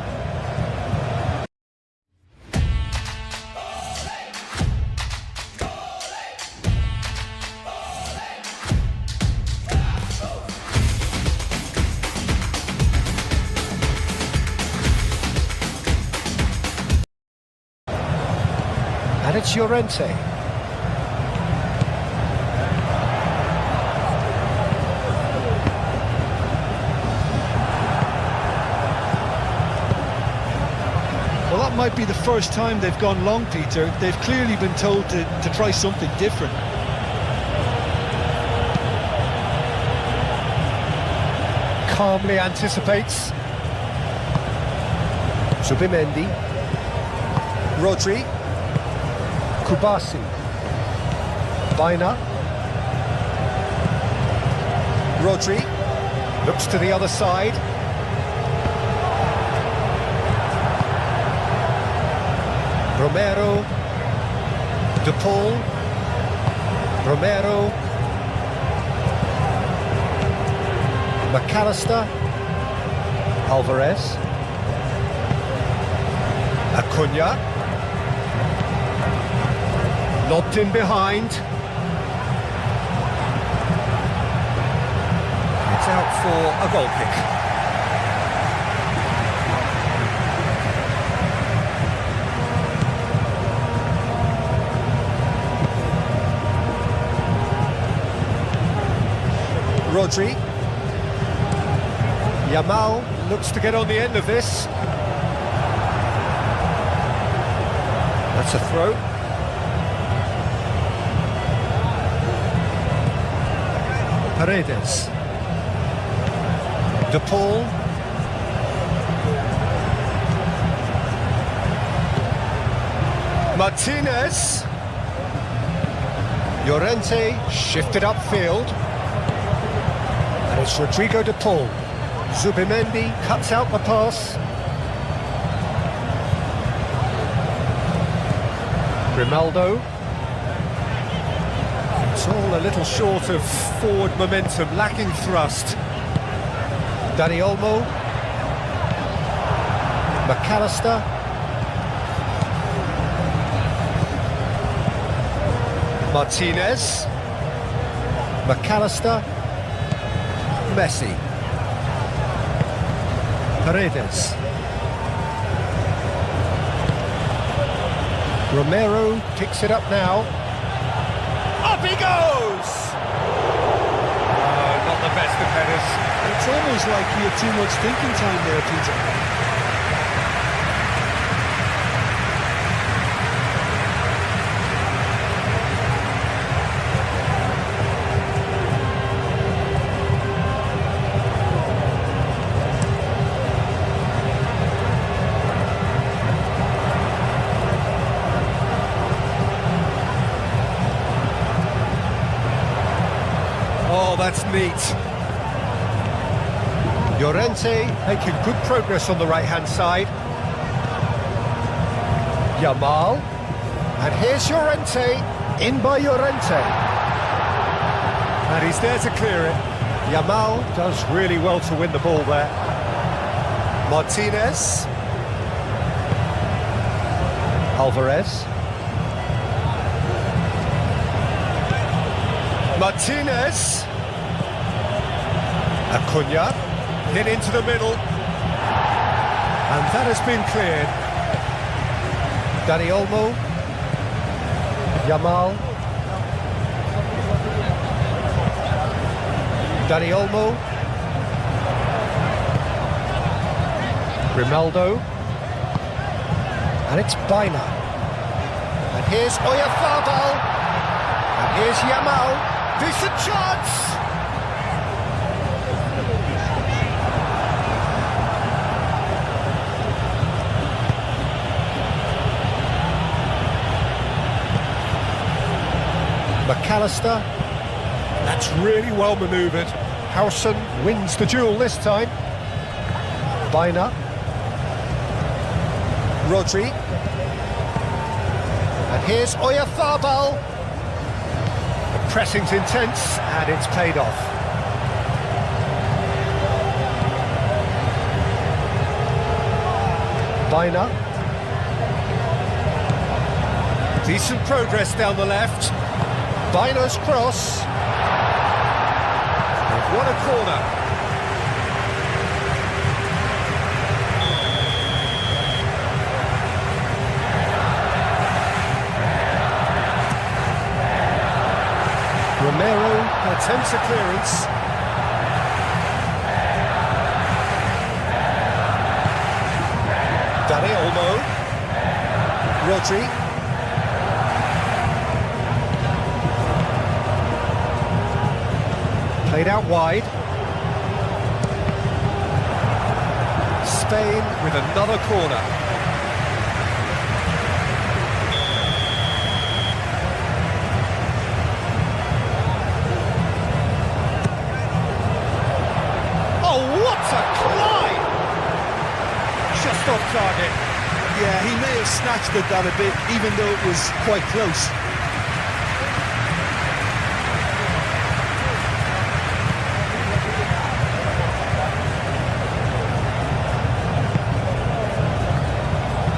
And it's Llorente. Well, that might be the first time they've gone long, Peter. They've clearly been told to try something different. Calmly anticipates. Zubimendi. Rodri. Kubasi. Baina. Rodri. Looks to the other side. Romero. De Paul. Romero. McAllister. Alvarez. Acuna. Lobbed in behind. It's out for a goal kick. Rodri. Yamal looks to get on the end of this. That's a throw. Paredes. De Paul. Martinez. Llorente shifted upfield. And it's Rodrigo De Paul. Zubimendi cuts out the pass. Grimaldo. It's all a little short of forward momentum, lacking thrust. Dani Olmo. McAllister. Martinez. McAllister. Messi. Paredes. Romero picks it up now. Up he goes! Not the best of headers. It's almost like he had too much thinking time there, Peter. Oh, that's neat. Llorente making good progress on the right-hand side. Yamal. And here's Llorente. In by Llorente. And he's there to clear it. Yamal does really well to win the ball there. Martinez. Alvarez. Martinez. Acuna. Hit into the middle. And that has been cleared. Dani Olmo. Yamal. Dani Olmo. Grimaldo. And it's Baina. And here's Oyarzabal. And here's Yamal. Decent chance! McAllister. That's really well manoeuvred. Howson wins the duel this time. Baina. Rodri. And here's Oyarzabal. The pressing's intense and it's paid off. Bina. Decent progress down the left. Bina's cross. They've won a corner. Romero attempts a clearance. Dani Olmo. Rodri. Played out wide. Spain with another corner. Oh, what a climb! Just off target. Yeah, he may have snatched at that a bit, even though it was quite close.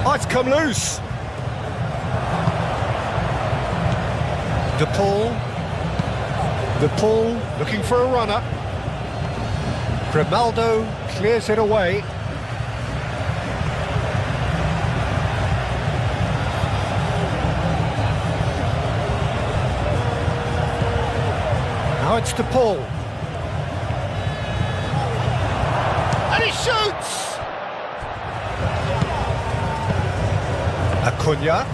Oh, it's come loose. De Paul looking for a runner. Grimaldo clears it away. Now it's De Paul. And he shoots! Acuna.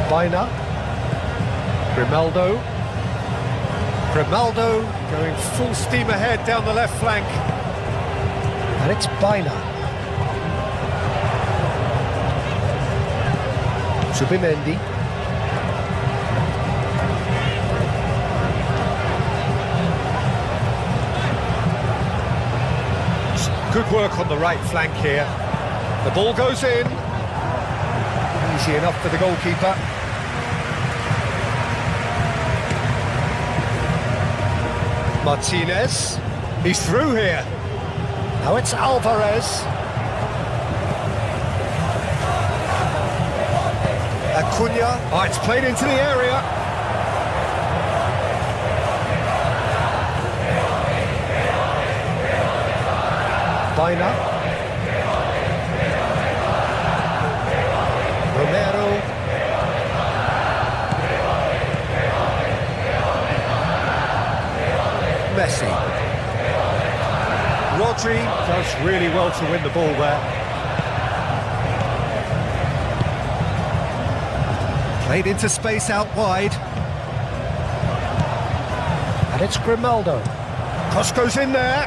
Bina. Grimaldo going full steam ahead down the left flank. And it's Bina. Zubimendi. Good work on the right flank here. The ball goes in. Easy enough for the goalkeeper. Martinez. He's through here. Now it's Alvarez. Acuna. Oh, it's played into the area. Bina. Romero. Messi. Rodri does really well to win the ball there. Played into space out wide. And it's Grimaldo. Cross goes in there.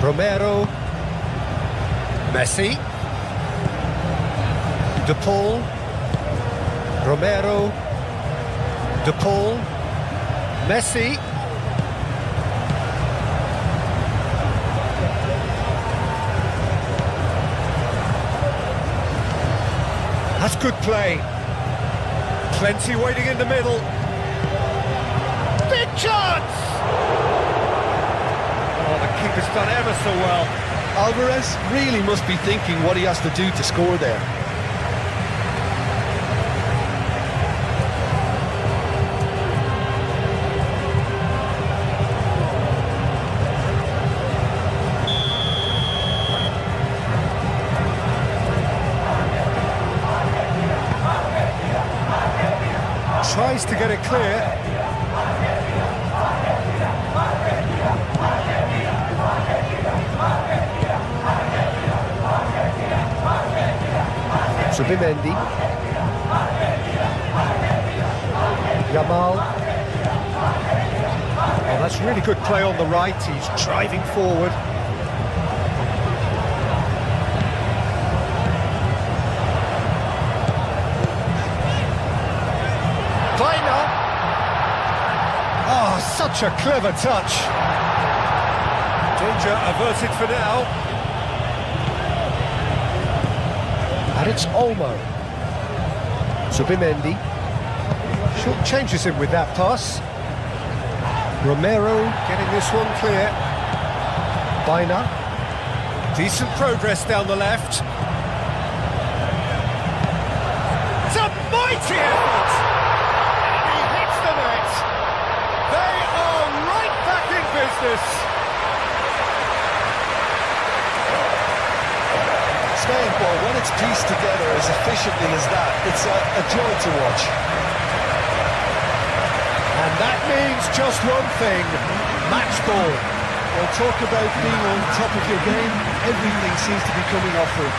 Romero. Messi. De Paul. Romero. De Paul. Messi. That's good play. Plenty waiting in the middle. Big chance! Oh, the keeper's done ever so well. Alvarez really must be thinking what he has to do to score there. Tries to get it clear. Zubimendi. Yamal. Oh, that's really good play on the right. He's driving forward. Bina. Oh, such a clever touch. Danger averted for now. And it's Olmo. Zubimendi. Short changes him with that pass. Romero getting this one clear. Bina. Decent progress down the left. It's a mighty effort! He hits the net. They are right back in business. Spain ball, when it's pieced together as efficiently as that, it's a joy to watch. And that means just one thing, match ball. Well, talk about being on top of your game, everything seems to be coming off for it.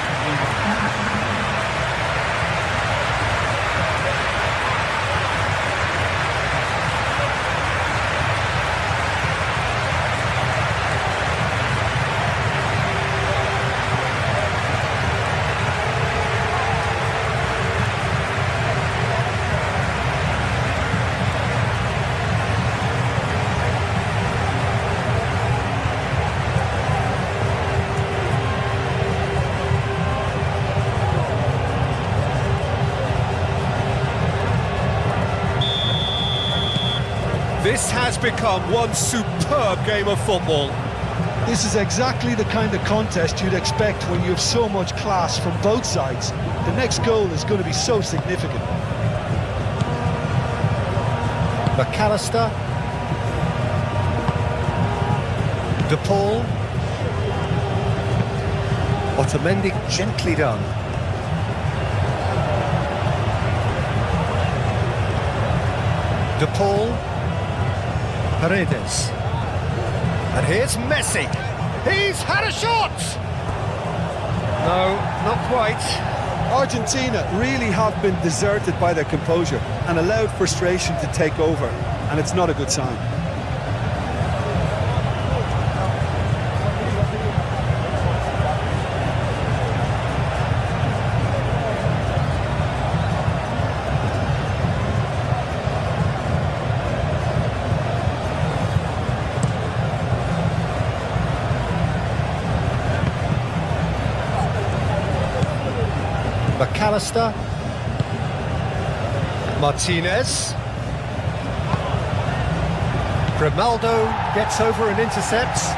This has become one superb game of football. This is exactly the kind of contest you'd expect when you have so much class from both sides. The next goal is going to be so significant. McAllister. De Paul. Otamendi gently done. De Paul. Paredes. And here's Messi. He's had a shot! No, not quite. Argentina really have been deserted by their composure and allowed frustration to take over, and it's not a good sign. McAllister. Martinez. Grimaldo gets over and intercepts.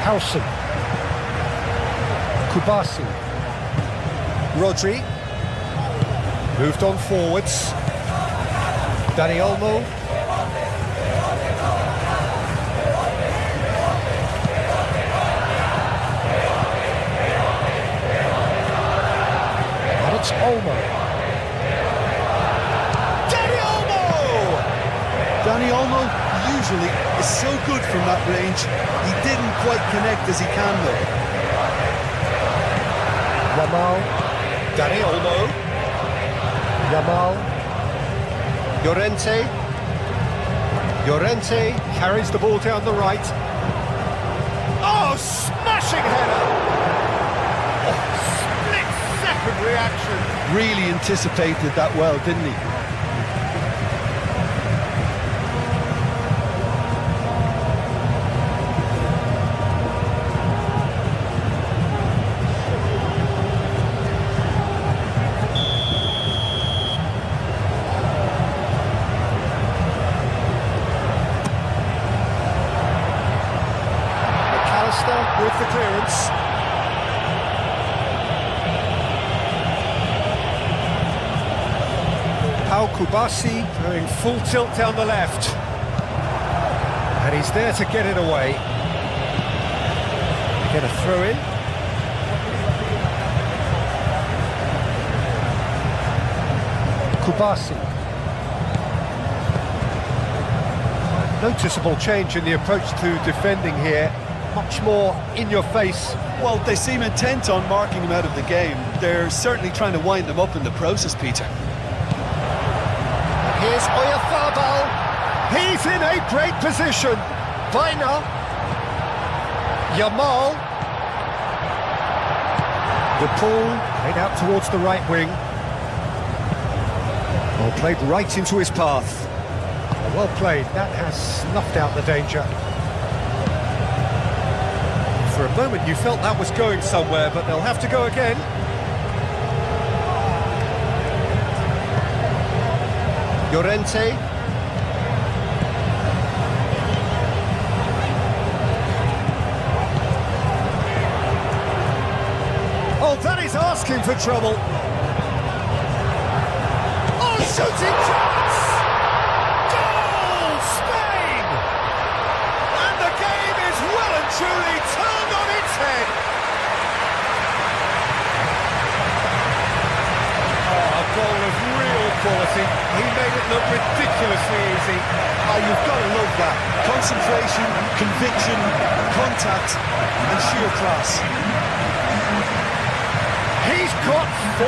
Howson. Kubasi. Rodri. Moved on forwards. Dani Olmo. It's Olmo. Dani Olmo! Dani Olmo usually is so good from that range. He didn't quite connect as he can though. Yamal. Dani Olmo. Yamal. Llorente. Llorente carries the ball down the right. Oh, smashing header! Reaction. Really anticipated that well, didn't he? McAllister with the clearance. Kubasi going full tilt down the left. And he's there to get it away. Get a throw in. Kubasi. Noticeable change in the approach to defending here. Much more in your face. Well, they seem intent on marking him out of the game. They're certainly trying to wind him up in the process, Peter. Here's Oyarzabal. He's in a great position. Bina. Yamal. De Paul played out towards the right wing. Well, played right into his path. Well played. That has snuffed out the danger. For a moment you felt that was going somewhere, but they'll have to go again. Llorente. Oh, that is asking for trouble. Oh, shooting chance! Goal, Spain! And the game is well and truly turned on its head. Oh, a goal of real quality. He made it look ridiculously easy. Oh, you've got to love that. Concentration, conviction, contact, and sheer class. He's got 4.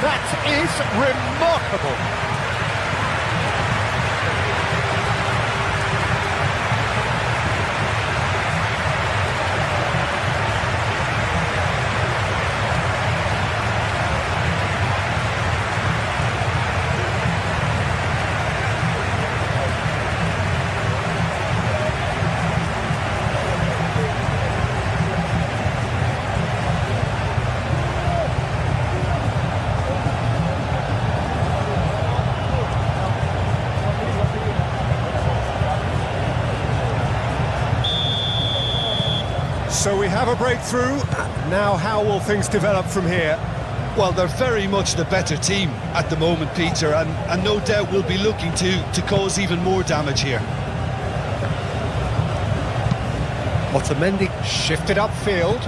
That is remarkable. So we have a breakthrough. Now how will things develop from here? Well, they're very much the better team at the moment, Peter, and no doubt will be looking to cause even more damage here. Otamendi shifted upfield.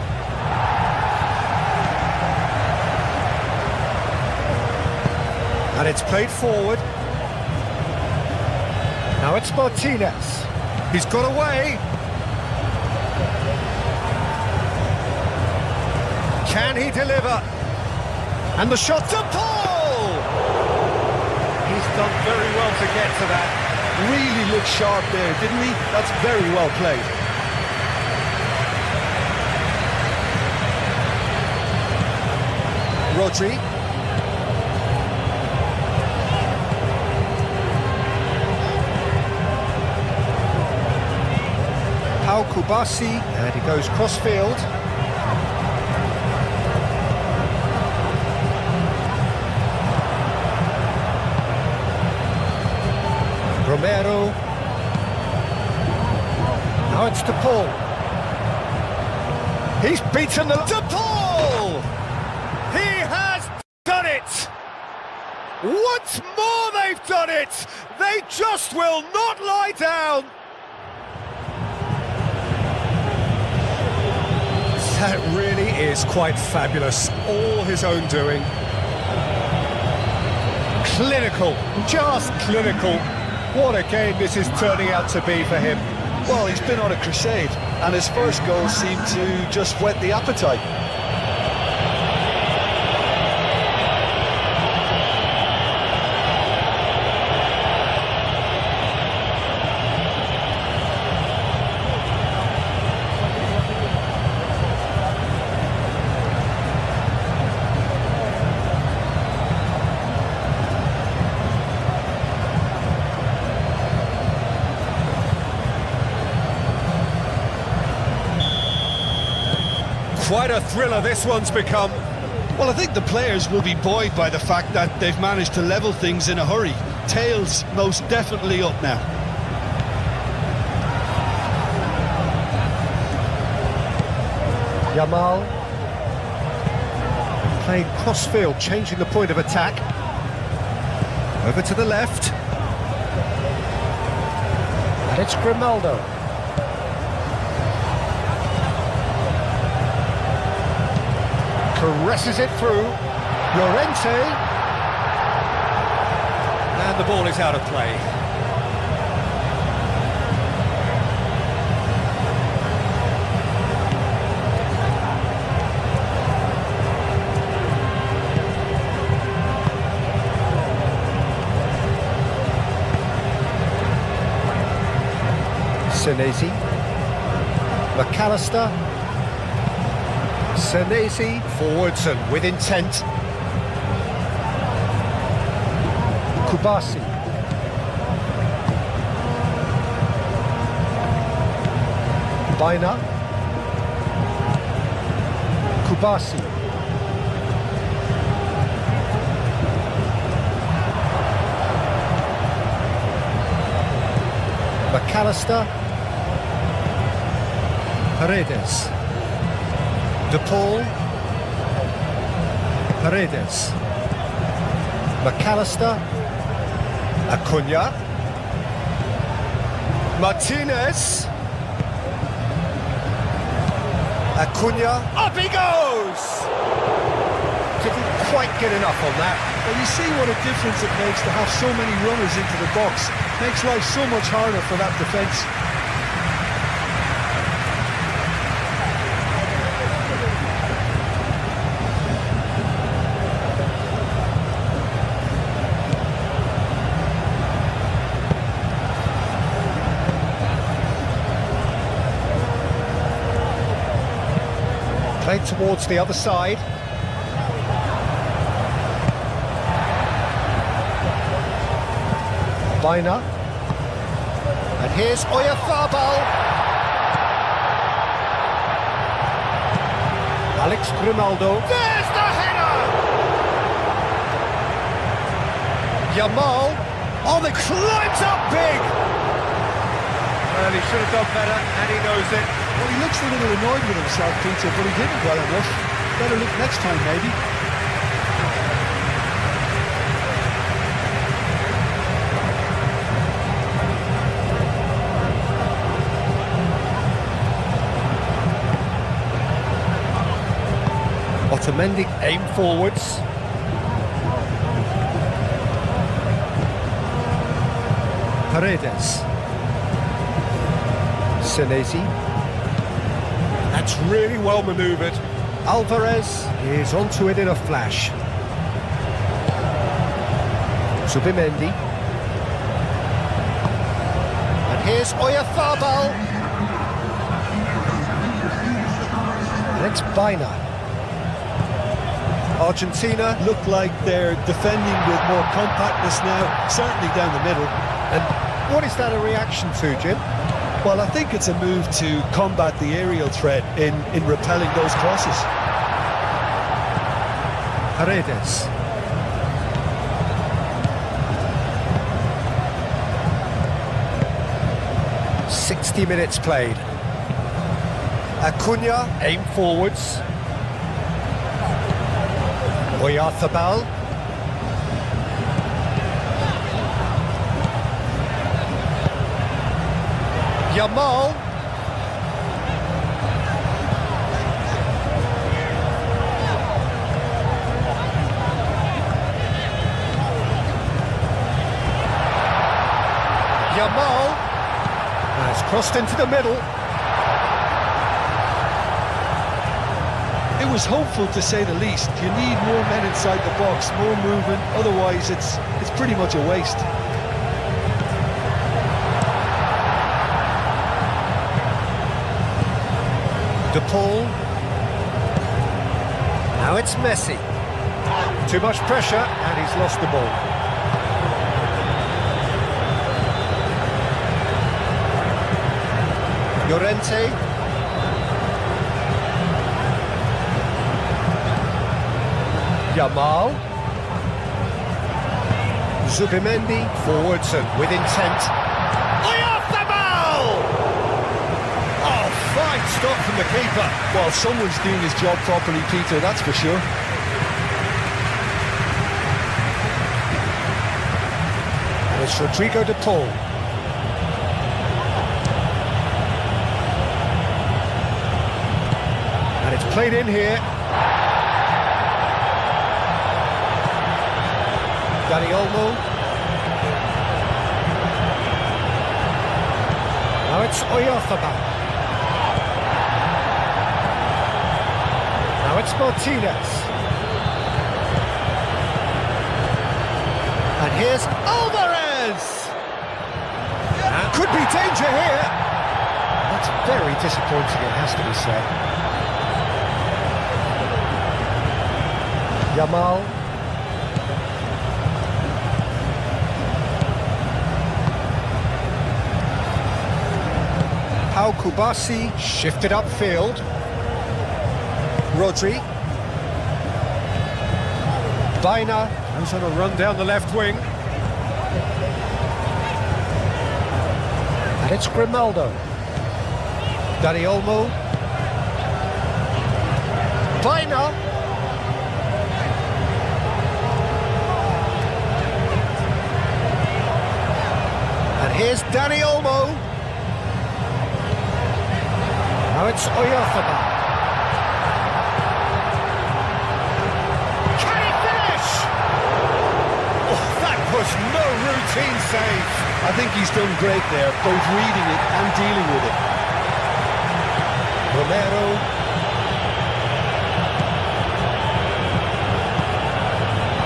And it's played forward. Now it's Martinez. He's got away. Can he deliver? And the shot to Paul! He's done very well to get to that. Really looked sharp there, didn't he? That's very well played. Rodri. Pau Kubasi, and he goes cross-field. Romero. Now it's De Paul. He's beaten the... De Paul! He has done it! Once more they've done it! They just will not lie down! That really is quite fabulous. All his own doing. Clinical, just clinical. What a game this is turning out to be for him. Well, he's been on a crusade, and his first goal seemed to just whet the appetite. Quite a thriller this one's become. Well, I think the players will be buoyed by the fact that they've managed to level things in a hurry. Tails most definitely up now. Yamal. Playing cross-field, changing the point of attack. Over to the left. And it's Grimaldo. Caresses it through. Llorente. And the ball is out of play. Senesi. McAllister. Senesi forwards and with intent. Kubasi. Baina. Kubasi. McAllister. Paredes. De Paul. Paredes. McAllister. Acuna. Martinez. Acuna. Up he goes! Didn't quite get enough on that. Well, you see what a difference it makes to have so many runners into the box. Makes life so much harder for that defence. Played towards the other side. Bina. And here's Oyarzabal. Alex Grimaldo. There's the header! Yamal. Oh, they climbs up big! Well, he should have done better, and he knows it. Well, he looks a little annoyed with himself, Peter, but he didn't well enough. Better look next time, maybe. Otamendi aim forwards. Paredes. Senesi. That's really well manoeuvred. Alvarez is onto it in a flash. Zubimendi. And here's Oyarzabal. And it's Bina. Argentina look like they're defending with more compactness now, certainly down the middle. And what is that a reaction to, Jim? Well, I think it's a move to combat the aerial threat in repelling those crosses. Paredes. "60 minutes played. Acuna, aim forwards. Oyarzabal. Yamal. Yamal has crossed into the middle. It was hopeful, to say the least. You need more men inside the box, more movement, otherwise it's pretty much a waste. De Paul. Now it's Messi. Too much pressure, and he's lost the ball. Llorente. Yamal. Zubimendi, forwards and with intent. Oyarzabal! Oh, fine stop from the keeper. Well, someone's doing his job properly, Peter, that's for sure. And it's Rodrigo de Paul. And it's played in here. Dani Olmo. Now it's Oyarzabal. Now it's Martinez. And here's Alvarez. And could be danger here. That's very disappointing, it has to be said. Yamal. Kubasi shifted upfield. Rodri. Baina goes on a run down the left wing. And it's Grimaldo. Dani Olmo. Baina. And here's Dani Olmo. Now it's Oyarzabal. Can he finish? Oh, that was no routine save. I think he's done great there, both reading it and dealing with it. Romero.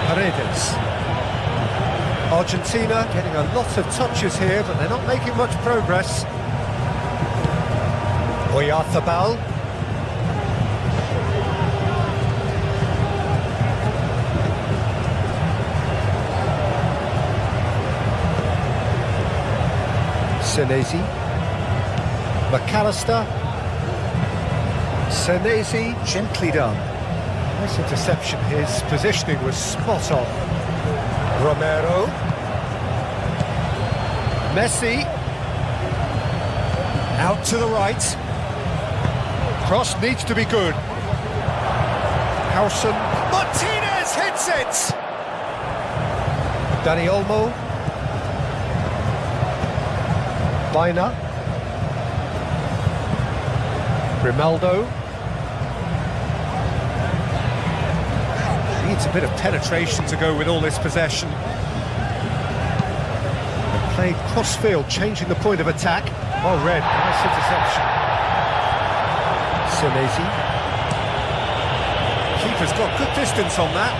Paredes. Argentina getting a lot of touches here, but they're not making much progress. Oyarzabal. Senesi. McAllister. Senesi, gently done. Nice interception, his positioning was spot on. Romero. Messi. Out to the right. Cross needs to be good. Howson. Martinez hits it! Dani Olmo. Baina. Grimaldo. Needs a bit of penetration to go with all this possession. And played cross-field, changing the point of attack. Oh, red, nice interception. Senesi. Keeper's got good distance on that.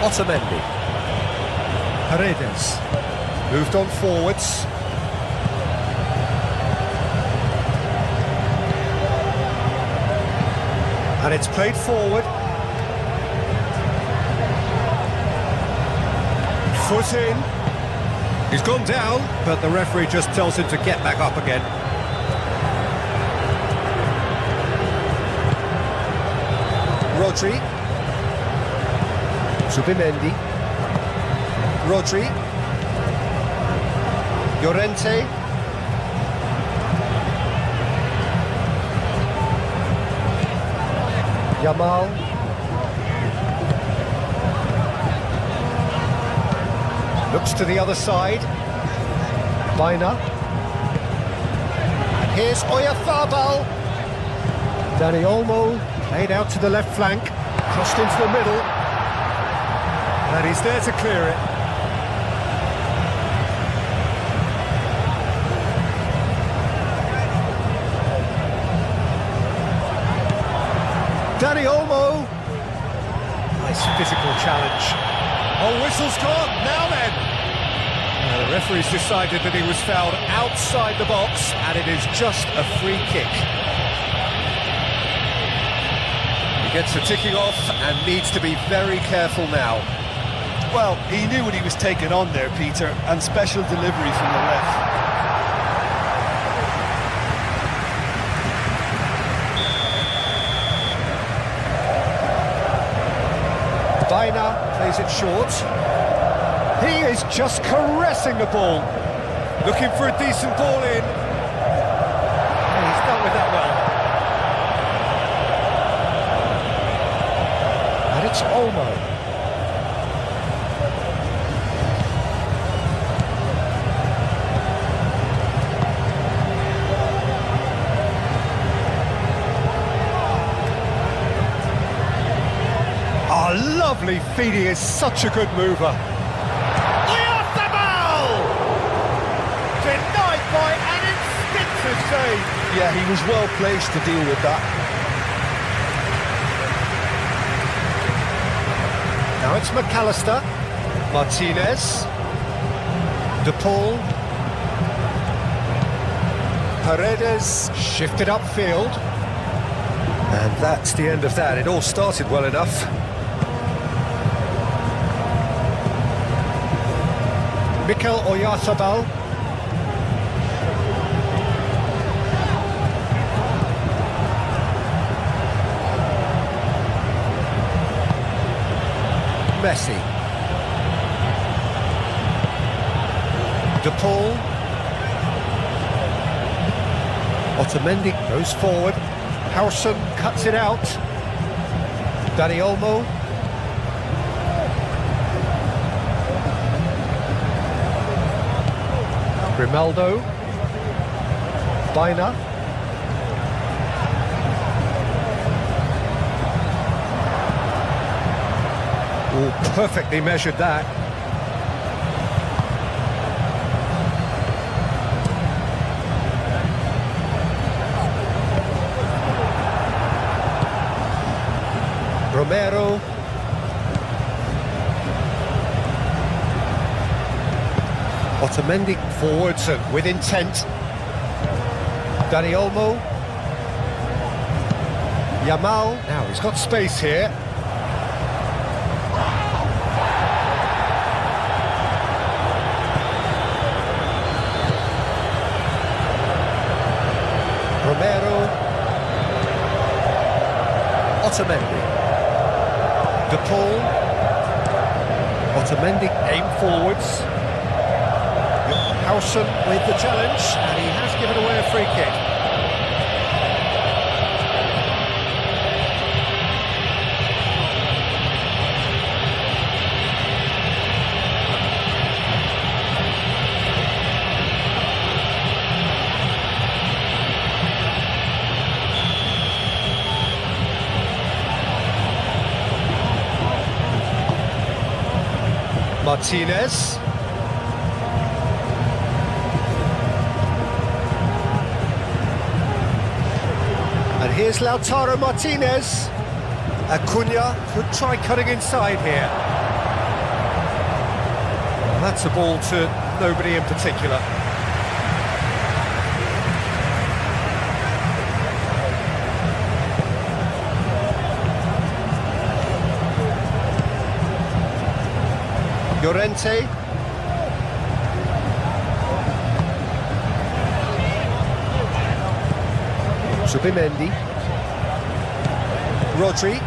Otamendi. Paredes. Moved on forwards. And it's played forward. Foot in. He's gone down, but the referee just tells him to get back up again. Rodri. Zubimendi. Rodri. Llorente. Yamal. Looks to the other side. Baina. And here's Oyarzabal. Dani Olmo played out to the left flank, crossed into the middle. And he's there to clear it. Dani Olmo. Nice physical challenge. Oh, whistle's gone. Now then. The referee's decided that he was fouled outside the box, and it is just a free kick. He gets the ticking off and needs to be very careful now. Well, he knew what he was taking on there, Peter, and special delivery from the ref. Baina plays it short. He is just caressing the ball. Looking for a decent ball in. And he's dealt with that well. And it's Olmo. Lovely feed, he is such a good mover. Oyarzabal! Denied by an instinctive save. Yeah, he was well placed to deal with that. Now it's McAllister. Martinez. De Paul. Paredes shifted upfield. And that's the end of that. It all started well enough. Mikel Oyarzabal. Messi. De Paul. Otamendi goes forward. Howson cuts it out. Dani Olmo. Grimaldo. Baina. Oh, perfectly measured that. Romero. Otamendi forwards and with intent. Dani Olmo. Yamal. Now he's got space here. Romero. Otamendi. De Paul. Otamendi aim forwards. Howson with the challenge, and he has given away a free kick. Martinez. And here's Lautaro Martinez. Acuna could try cutting inside here. And that's a ball to nobody in particular. Llorente. Zubimendi. Rodri.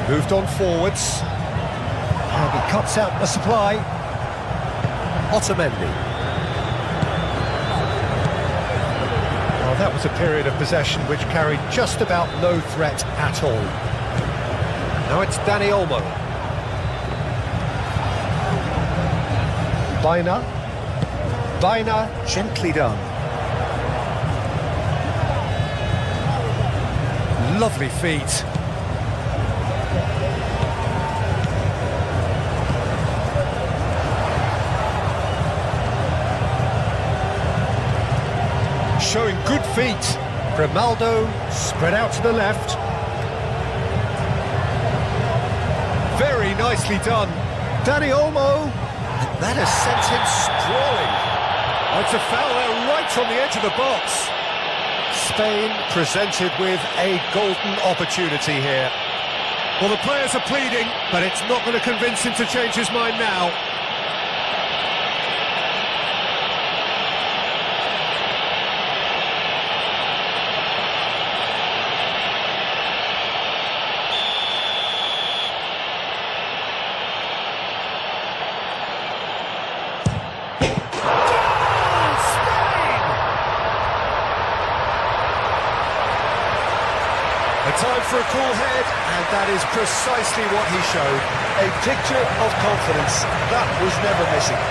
Moved on forwards. And he cuts out the supply. Otamendi. Well, that was a period of possession which carried just about no threat at all. Now it's Dani Olmo. Baina, gently done. Lovely feet. Showing good feet. Grimaldo spread out to the left. Very nicely done. Dani Olmo. And that has sent him sprawling. Oh, it's a foul there right on the edge of the box. Spain presented with a golden opportunity here. Well, the players are pleading, but it's not going to convince him to change his mind now. Time for a cool head, and that is precisely what he showed. A picture of confidence that was never missing.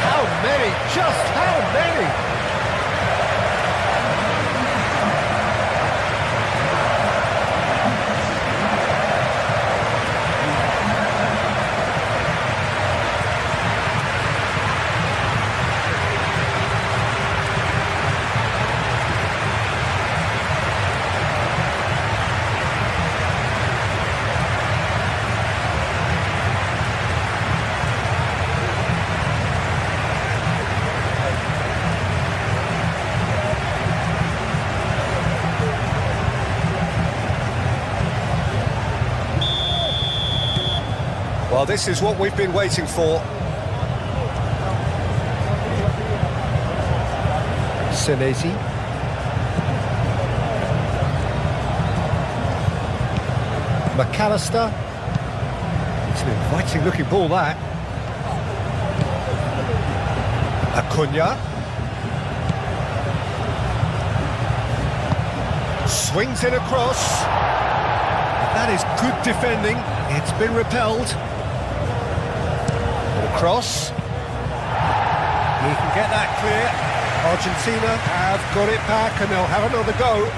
How many? Just how many? Well, this is what we've been waiting for. Senesi. McAllister. It's an inviting looking ball, that. Acuna. Swings in across. That is good defending. It's been repelled. Across. He can get that clear. Argentina have got it back and they'll have another go.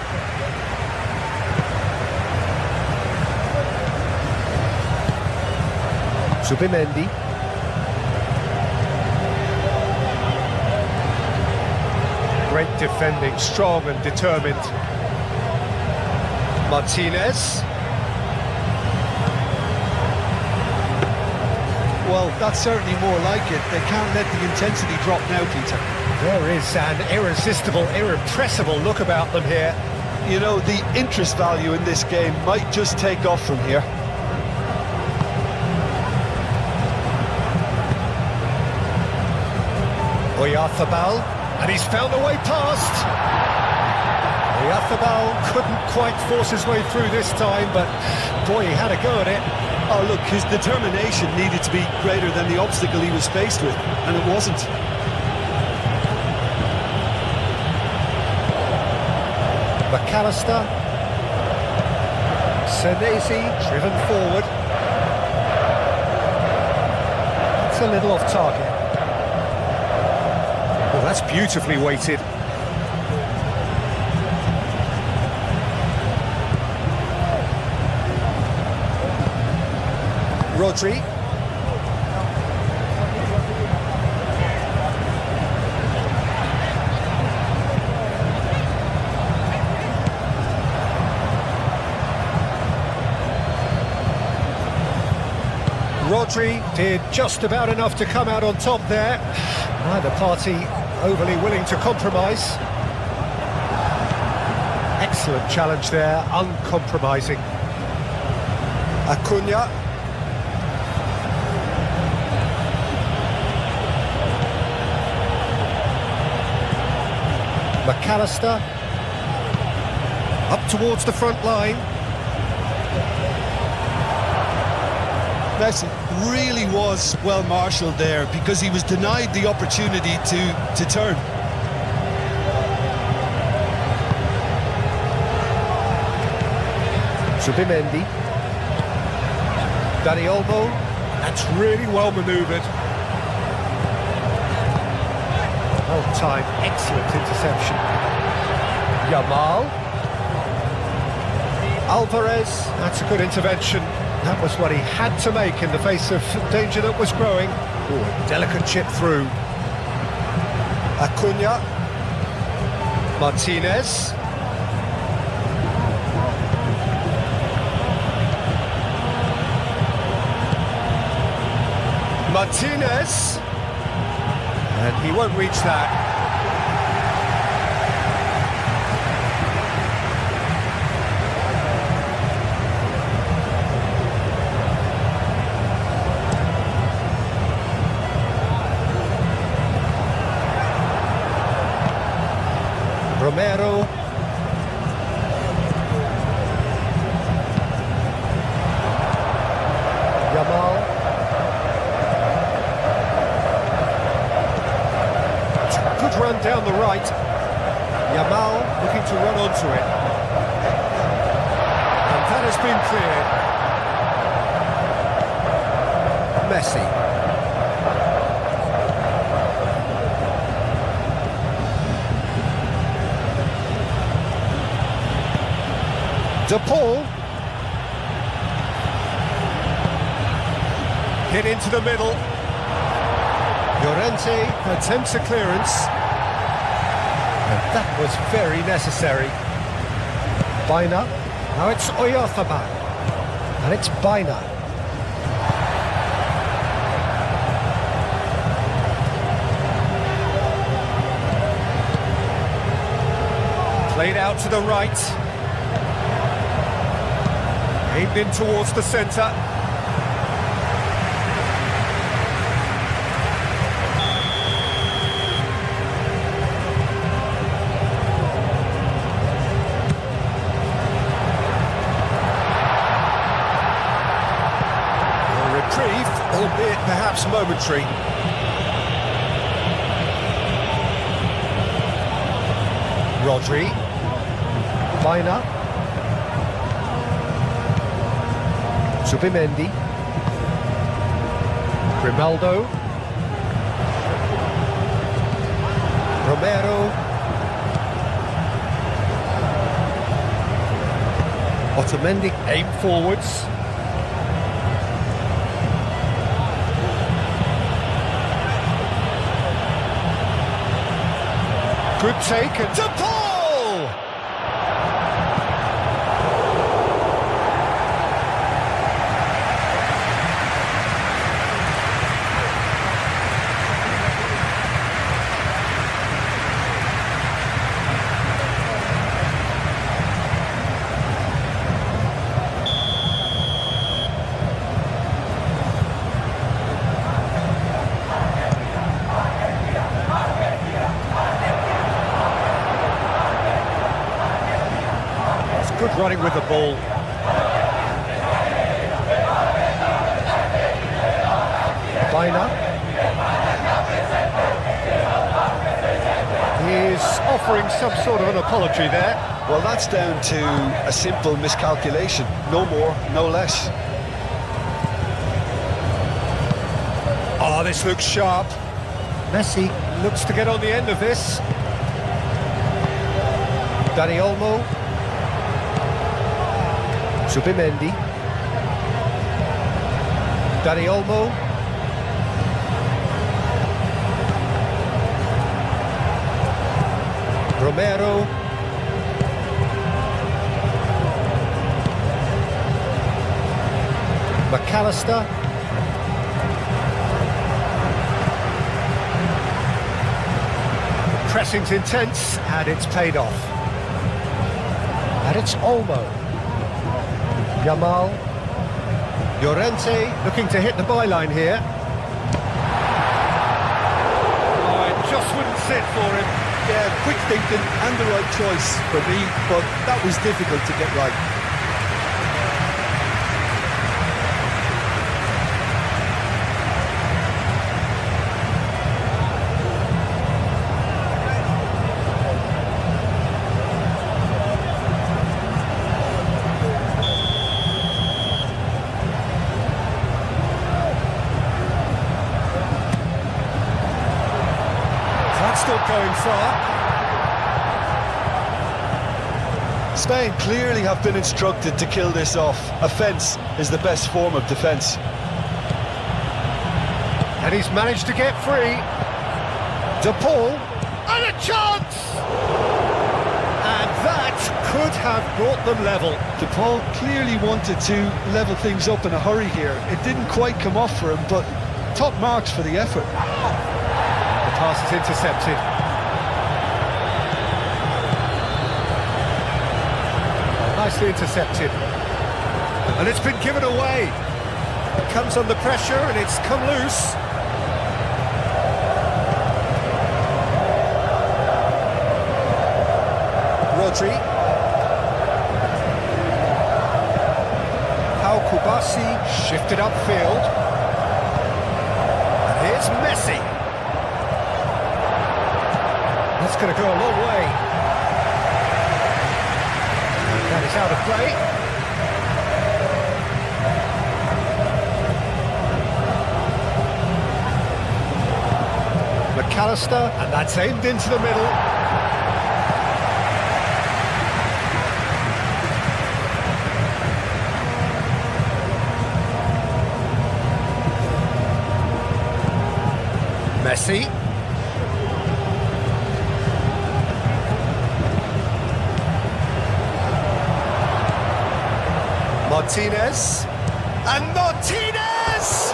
Zubimendi. Great defending, strong and determined. Martinez. Well, that's certainly more like it. They can't let the intensity drop now, Peter. There is an irresistible, irrepressible look about them here. You know, the interest value in this game might just take off from here. Oyarzabal, and he's found a way past. Oyarzabal couldn't quite force his way through this time, but boy, he had a go at it. Oh, look, his determination needed to be greater than the obstacle he was faced with, and it wasn't. McAllister. Senesi driven forward. It's a little off target. Well, that's beautifully weighted. Rodri. Rodri did just about enough to come out on top there. Neither party overly willing to compromise. Excellent challenge there, uncompromising. Acuna. McAllister. Up towards the front line. Messi really was well marshalled there because he was denied the opportunity to turn. Zubimendi. Dani Olmo. That's really well manoeuvred. Well timed, excellent interception. Yamal. Alvarez. That's a good intervention. That was what he had to make in the face of danger that was growing. Ooh, a delicate chip through. Acuna. Martinez. Martinez. And he won't reach that. Romero. Yamal. It's a good run down the right. Yamal looking to run onto it. And that has been cleared. Messi. De Paul. Hit into the middle. Llorente attempts a clearance. And that was very necessary. Baina. Now it's Oyarzabal. And it's Baina. Played out to the right. Aimed in towards the centre. perhaps momentary. Rodri. Baina. Zubimendi. Grimaldo. Romero. Otamendi aim forwards. Good take and to Paul! Good running with the ball. Baina. He is offering some sort of an apology there. Well, that's down to a simple miscalculation. No more, no less. Oh, this looks sharp. Messi looks to get on the end of this. Dani Olmo. Zubimendi. Dani Olmo. Romero. McAllister. The pressing's intense and it's paid off. And it's Olmo. Yamal. Llorente looking to hit the byline here. Oh, it just wouldn't sit for him. Yeah, quick thinking and the right choice for me, but that was difficult to get right. Still going far. Spain clearly have been instructed to kill this off. Offence is the best form of defence. And he's managed to get free. De Paul. And a chance! And that could have brought them level. De Paul clearly wanted to level things up in a hurry here. It didn't quite come off for him, but top marks for the effort. Pass is intercepted. Nicely intercepted. And it's been given away. It comes under pressure and it's come loose. Rodri. Pau Kubasi shifted upfield. And here's Messi. That's going to go a long way. And that is out of play. McAllister, and that's aimed into the middle. Messi. Martinez, and Martinez!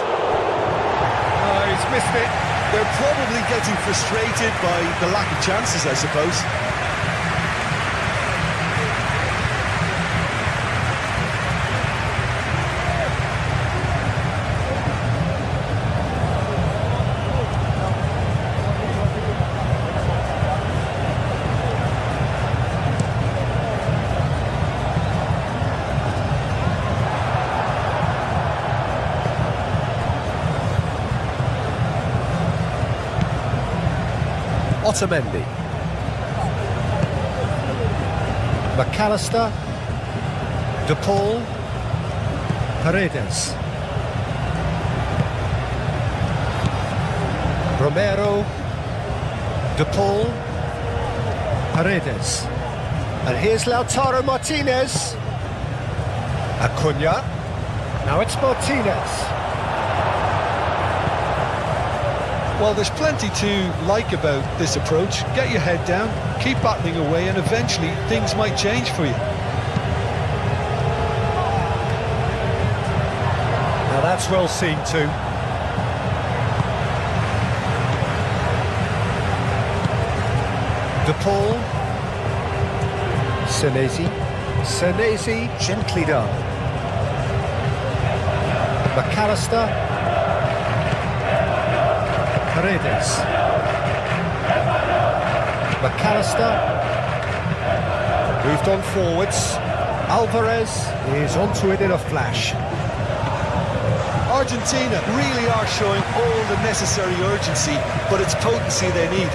Oh, he's missed it. They're probably getting frustrated by the lack of chances, I suppose. Otamendi. McAllister. De Paul. Paredes. Romero. De Paul. Paredes. And here's Lautaro Martinez. Acuna. Now it's Martinez. Well, there's plenty to like about this approach. Get your head down, keep battling away, and eventually things might change for you. Now that's well seen too. De Paul. Senesi. Senesi, gently done. McAllister. Paredes. McAllister. Moved on forwards. Alvarez is onto it in a flash. Argentina really are showing all the necessary urgency, but it's potency they need.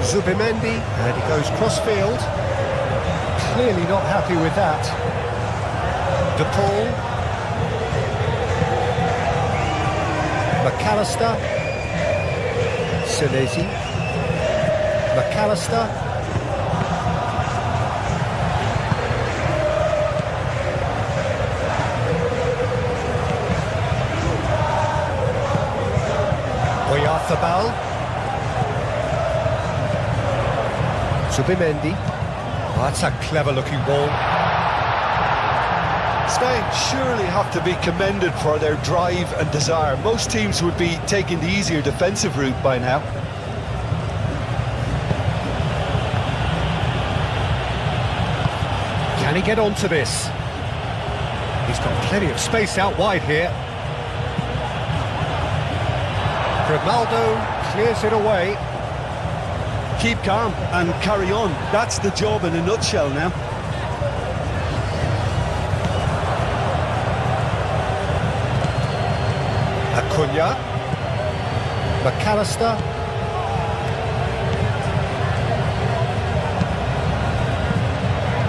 Zubimendi, and he goes cross-field. Clearly not happy with that. De Paul. McAllister. Senesi. McAllister. Oyarzabal. Zubimendi. Oh, that's a clever-looking ball. Spain surely have to be commended for their drive and desire. Most teams would be taking the easier defensive route by now. Can he get onto this? He's got plenty of space out wide here. Grimaldo clears it away. Keep calm and carry on. That's the job in a nutshell now. Acuna. McAllister.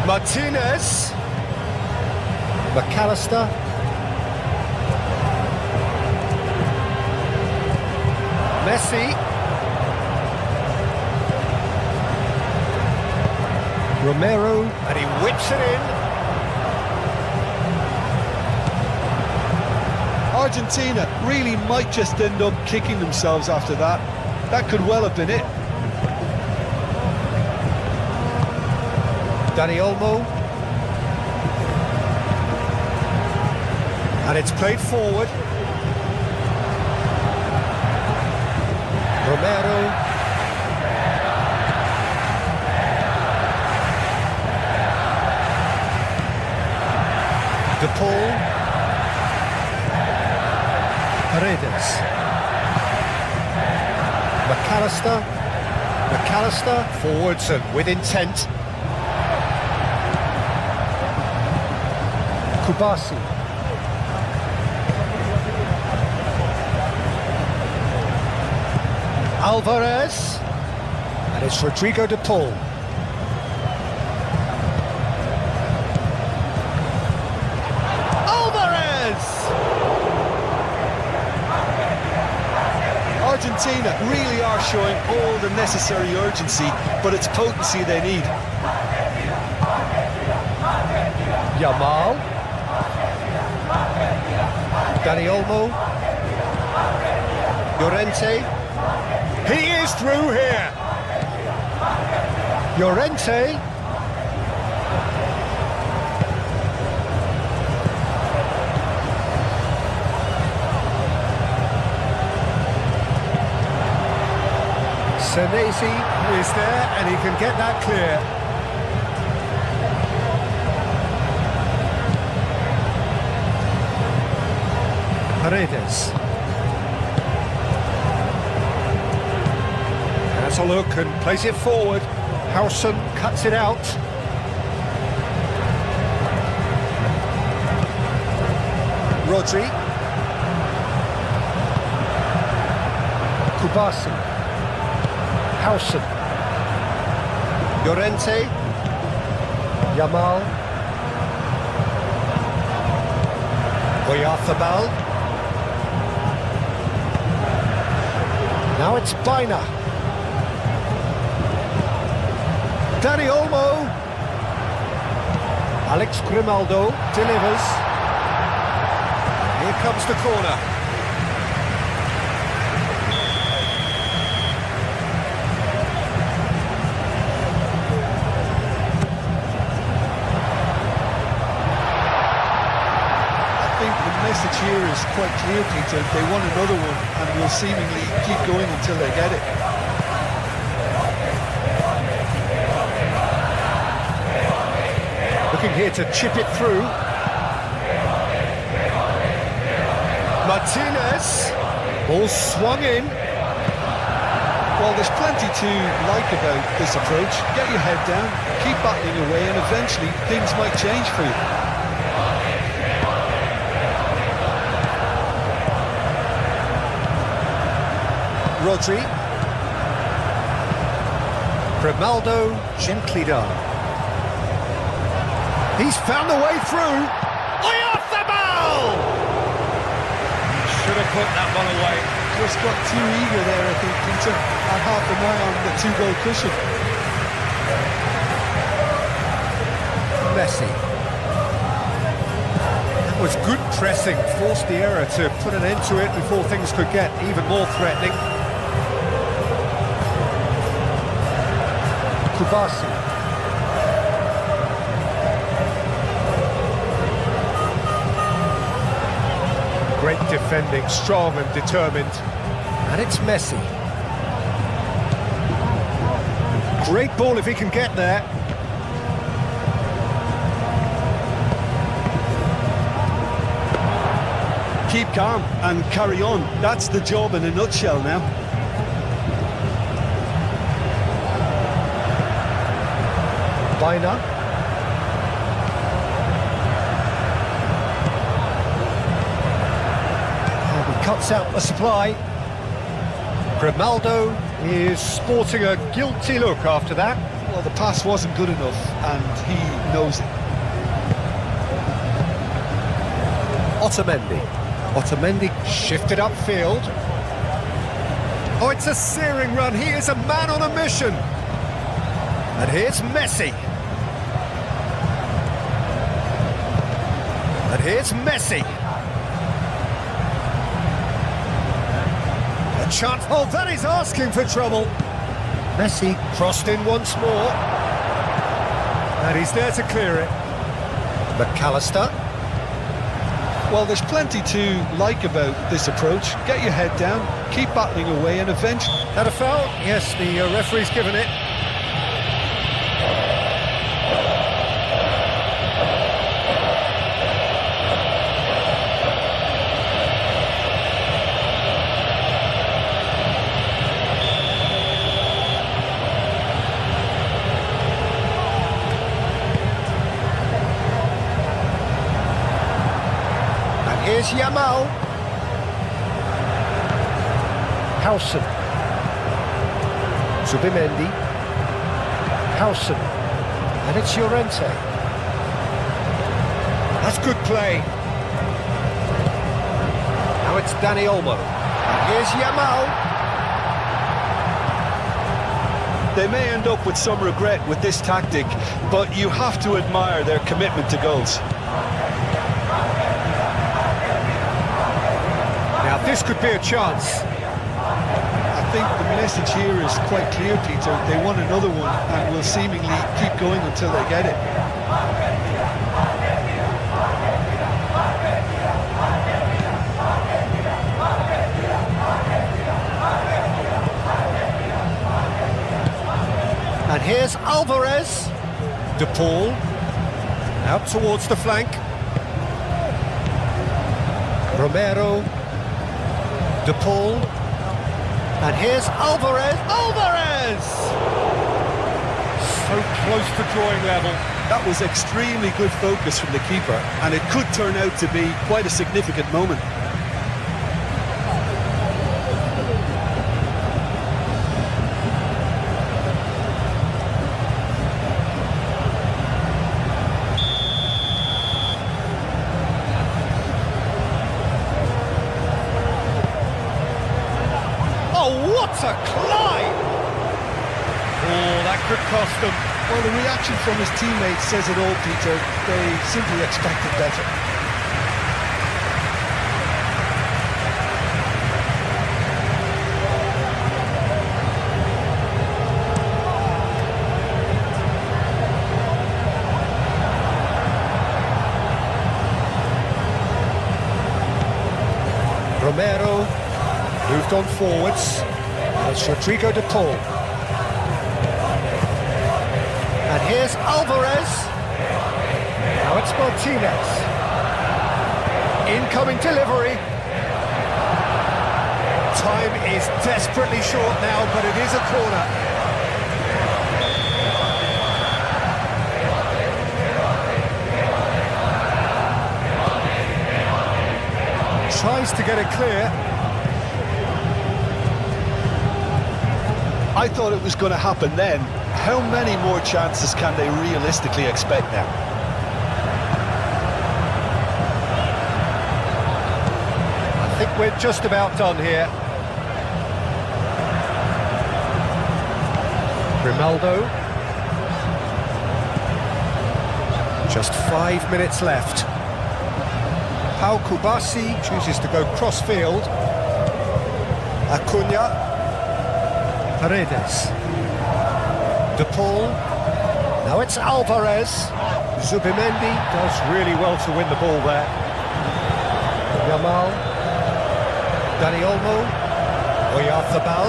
Martinez. McAllister. Messi. Romero, and he whips it in. Argentina really might just end up kicking themselves after that. That could well have been it. Dani Olmo. And it's played forward. Romero. De Paul. Paredes. McAllister. McAllister forwards and with intent. Kubasi. Alvarez. And it's Rodrigo De Paul. Argentina really are showing all the necessary urgency, but it's potency they need. Yamal. Dani Olmo. Llorente. He is through here. Llorente. Senesi is there and he can get that clear. Paredes. Has a look and plays it forward. Howson cuts it out. Rodri. Kubasi. Hausen. Llorente. Yamal. Oyarthabal. Now it's Baina. Dani Olmo. Alex Grimaldo delivers. Here comes the corner. The message here is quite clear, Peter. They want another one and will seemingly keep going until they get it. Looking here to chip it through. Martinez. Ball swung in. Well, there's plenty to like about this approach. Get your head down, keep battling away, and eventually things might change for you. Rodri. Grimaldo gently done. He's found the way through. Oyarthabal! Should have put that one away. Just got too eager there, I think, Peter. And half an eye on the two-goal cushion. Messi. That was good pressing. Forced the error to put an end to it before things could get even more threatening. Kubasi. Great defending, strong and determined. And it's Messi. Great ball if he can get there. Keep calm and carry on. That's the job in a nutshell now. Baina. Oh, he cuts out the supply. Grimaldo is sporting a guilty look after that. Well, the pass wasn't good enough, and he knows it. Otamendi. Otamendi shifted upfield. Oh, it's a searing run. He is a man on a mission. And here's Messi. And here's Messi. A chance. Oh, that is asking for trouble. Messi crossed in once more. And he's there to clear it. McAllister. Well, there's plenty to like about this approach. Get your head down, keep battling away, and eventually... Had a foul? Yes, the referee's given it. Here's Yamal. Hausen. Zubimendi. Hausen. And it's Llorente. That's good play. Now it's Dani Olmo. And here's Yamal. They may end up with some regret with this tactic, but you have to admire their commitment to goals. Now this could be a chance. I think the message here is quite clear, Peter. They want another one and will seemingly keep going until they get it. And here's Alvarez. De Paul. Out towards the flank. Romero. De Paul. And here's Alvarez. Alvarez! So close to drawing level. That was extremely good focus from the keeper, and it could turn out to be quite a significant moment. What a climb! Oh, that could cost them. Well, the reaction from his teammates says it all, Peter. They simply expected better. Romero moved on forwards. That's Rodrigo de Paul. And here's Alvarez. Now it's Martinez. Incoming delivery. Time is desperately short now, but it is a corner. Tries to get it clear. I thought it was going to happen then. How many more chances can they realistically expect now? I think we're just about done here. Grimaldo. Just 5 minutes left. Pau Kubasi chooses to go cross-field. Acuna. Paredes. De Paul. Now it's Alvarez. Zubimendi does really well to win the ball there. Yamal. Dani Olmo. Oyarzabal.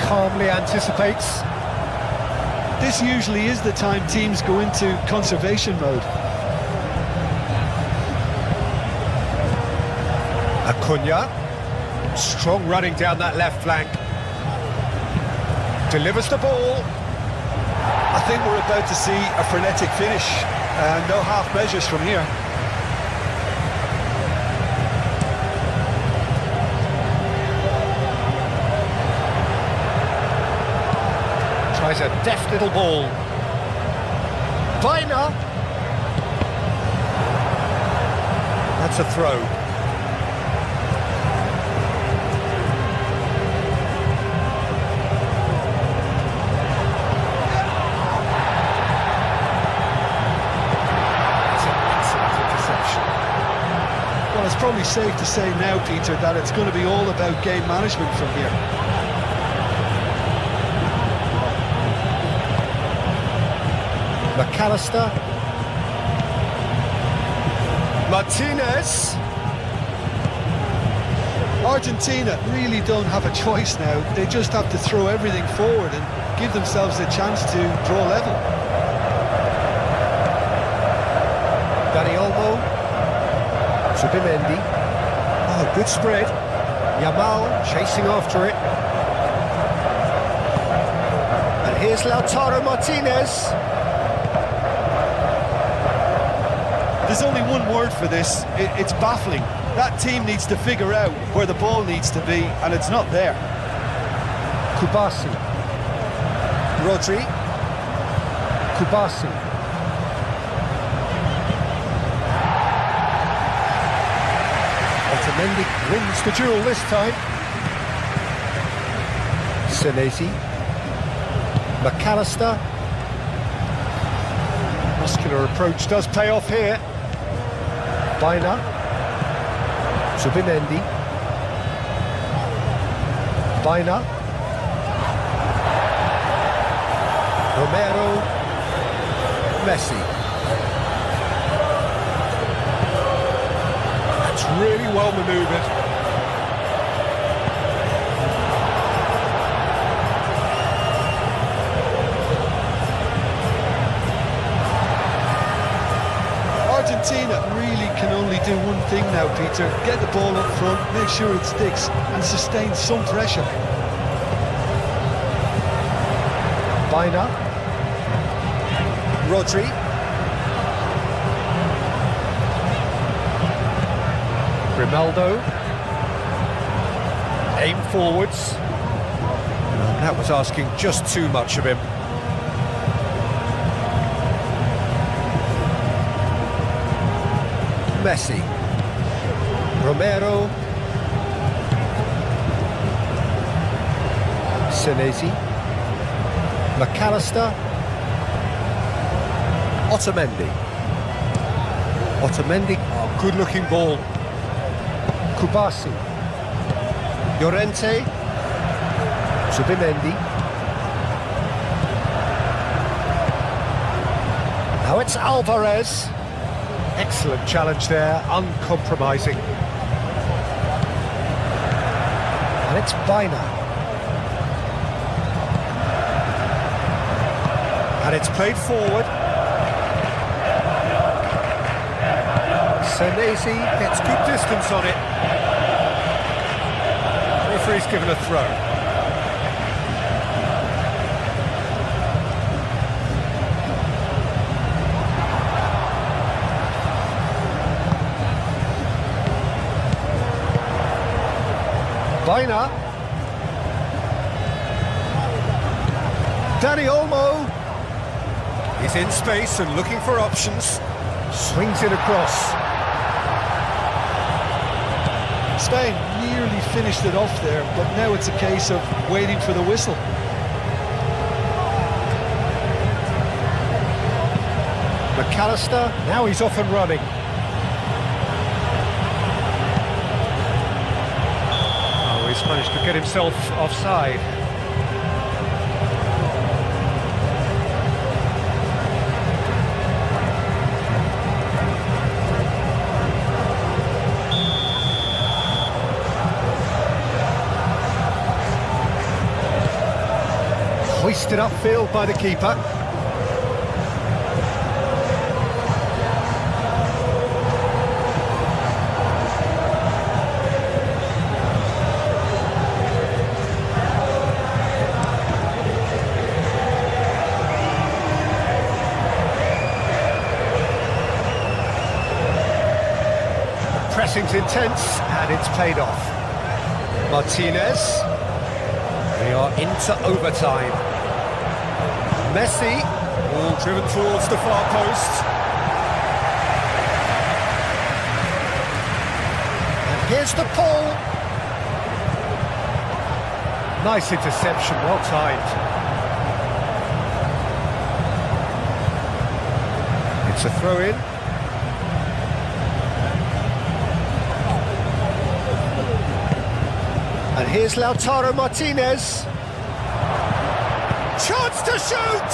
Calmly anticipates. This usually is the time teams go into conservation mode. Acuna, strong running down that left flank. Delivers the ball. I think we're about to see a frenetic finish. No half measures from here. Tries a deft little ball. Baina. That's a throw. That's an excellent interception. Well, it's probably safe to say now, Peter, that it's going to be all about game management from here. McAllister. Martinez. Argentina really don't have a choice now. They just have to throw everything forward and give themselves a chance to draw level. Dani Olmo. Zubimendi. Oh, good spread. Yamal chasing after it. And here's Lautaro Martinez. There's only one word for this. It's baffling. That team needs to figure out where the ball needs to be, and it's not there. Kubasi. Rodri. Kubasi. Otamendi wins the duel this time. Senesi. McAllister. Muscular approach does pay off here. Baina. Zubimendi. Baina. Romero. Messi. That's really well manoeuvred. Argentina really can only do one thing now, Peter. Get the ball up front, make sure it sticks, and sustain some pressure. Baina. Rodri. Grimaldo. Aim forwards. That was asking just too much of him. Messi. Romero. Senesi. McAllister. Otamendi. Otamendi. Oh, good-looking ball. Kubasi. Llorente. Zubimendi. Now it's Alvarez. Excellent challenge there, uncompromising. And it's Baina. And it's played forward. Senesi gets good distance on it. Referee's given a throw. Baina. Dani Olmo. He's in space and looking for options. Swings it across. Spain nearly finished it off there, but now it's a case of waiting for the whistle. McAllister, now he's off and running. Oh, he's managed to get himself offside. Hoisted upfield by the keeper. Pressing's intense and it's paid off. Martinez. We are into overtime. Messi, all driven towards the far post. And here's the ball. Nice interception, well timed. It's a throw-in. And here's Lautaro Martinez. Chance to shoot!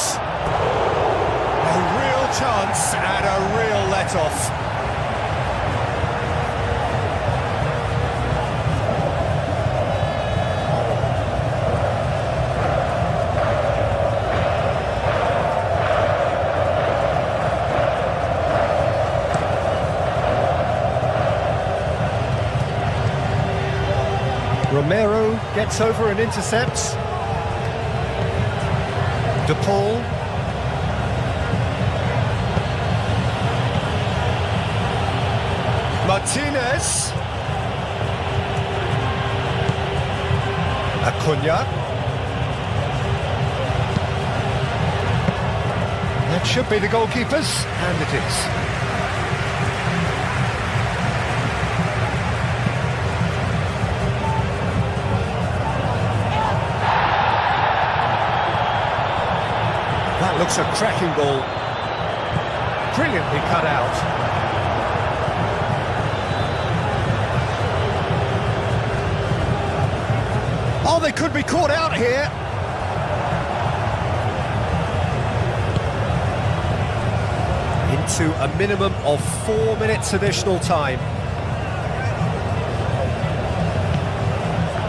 A real chance and a real let-off. Romero gets over and intercepts. De Paul. Martinez. Acuna. That should be the goalkeepers, and it is. That looks a cracking ball. Brilliantly cut out. Oh, they could be caught out here. Into a minimum of 4 minutes additional time.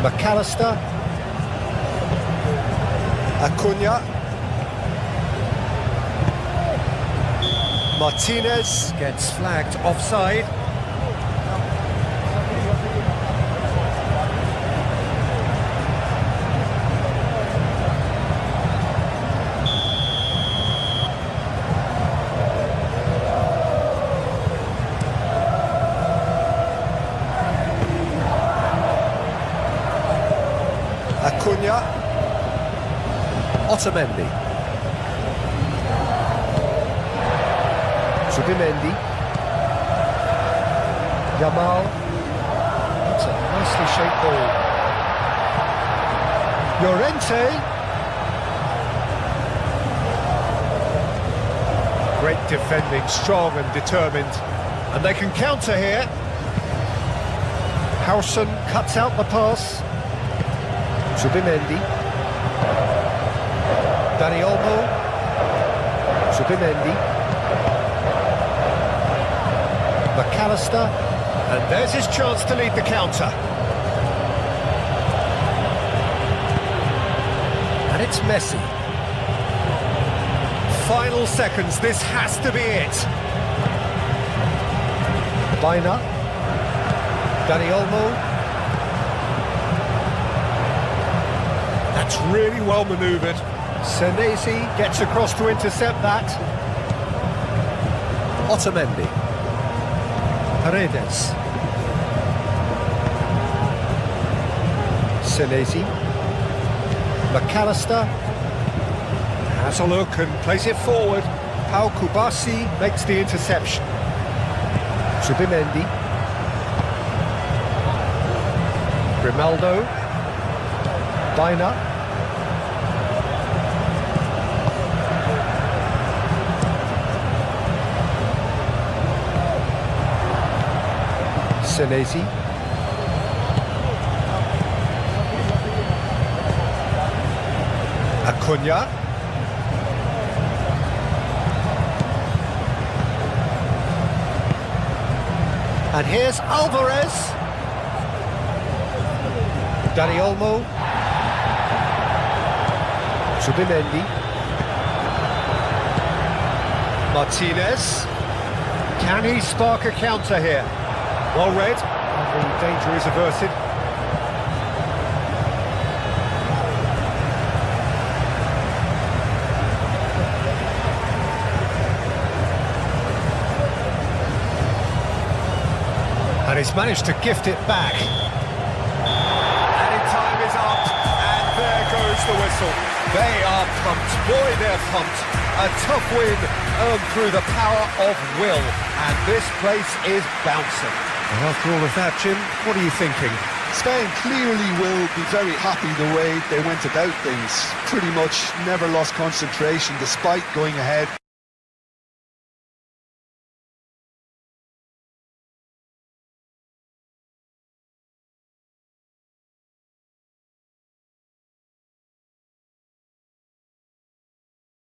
McAllister. Acuna. Martinez gets flagged offside. Acuna. Otamendi. Zubimendi. Yamal. nicely shaped ball. Llorente. Great defending, strong and determined. And they can counter here. Howson cuts out the pass. Zubimendi. Dani Olmo. Zubimendi. McAllister. And there's his chance to lead the counter. And it's Messi. Final seconds, this has to be it. Baina. Dani Olmo. That's really well manoeuvred. Senesi gets across to intercept that. Otamendi. Paredes. Senesi. McAllister. Has a look and plays it forward. Pau Kubasi makes the interception. Zubimendi. Grimaldo. Baina. Senesi. Acuna. And here's Alvarez. Dani Olmo. Zubimendi. Martinez. Can he spark a counter here? Well read, and the danger is averted. And he's managed to gift it back. Added time is up, and there goes the whistle. They are pumped, boy they're pumped. A tough win earned through the power of will, and this place is bouncing. And after all of that, Jim, what are you thinking? Spain clearly will be very happy the way they went about things. Pretty much never lost concentration despite going ahead.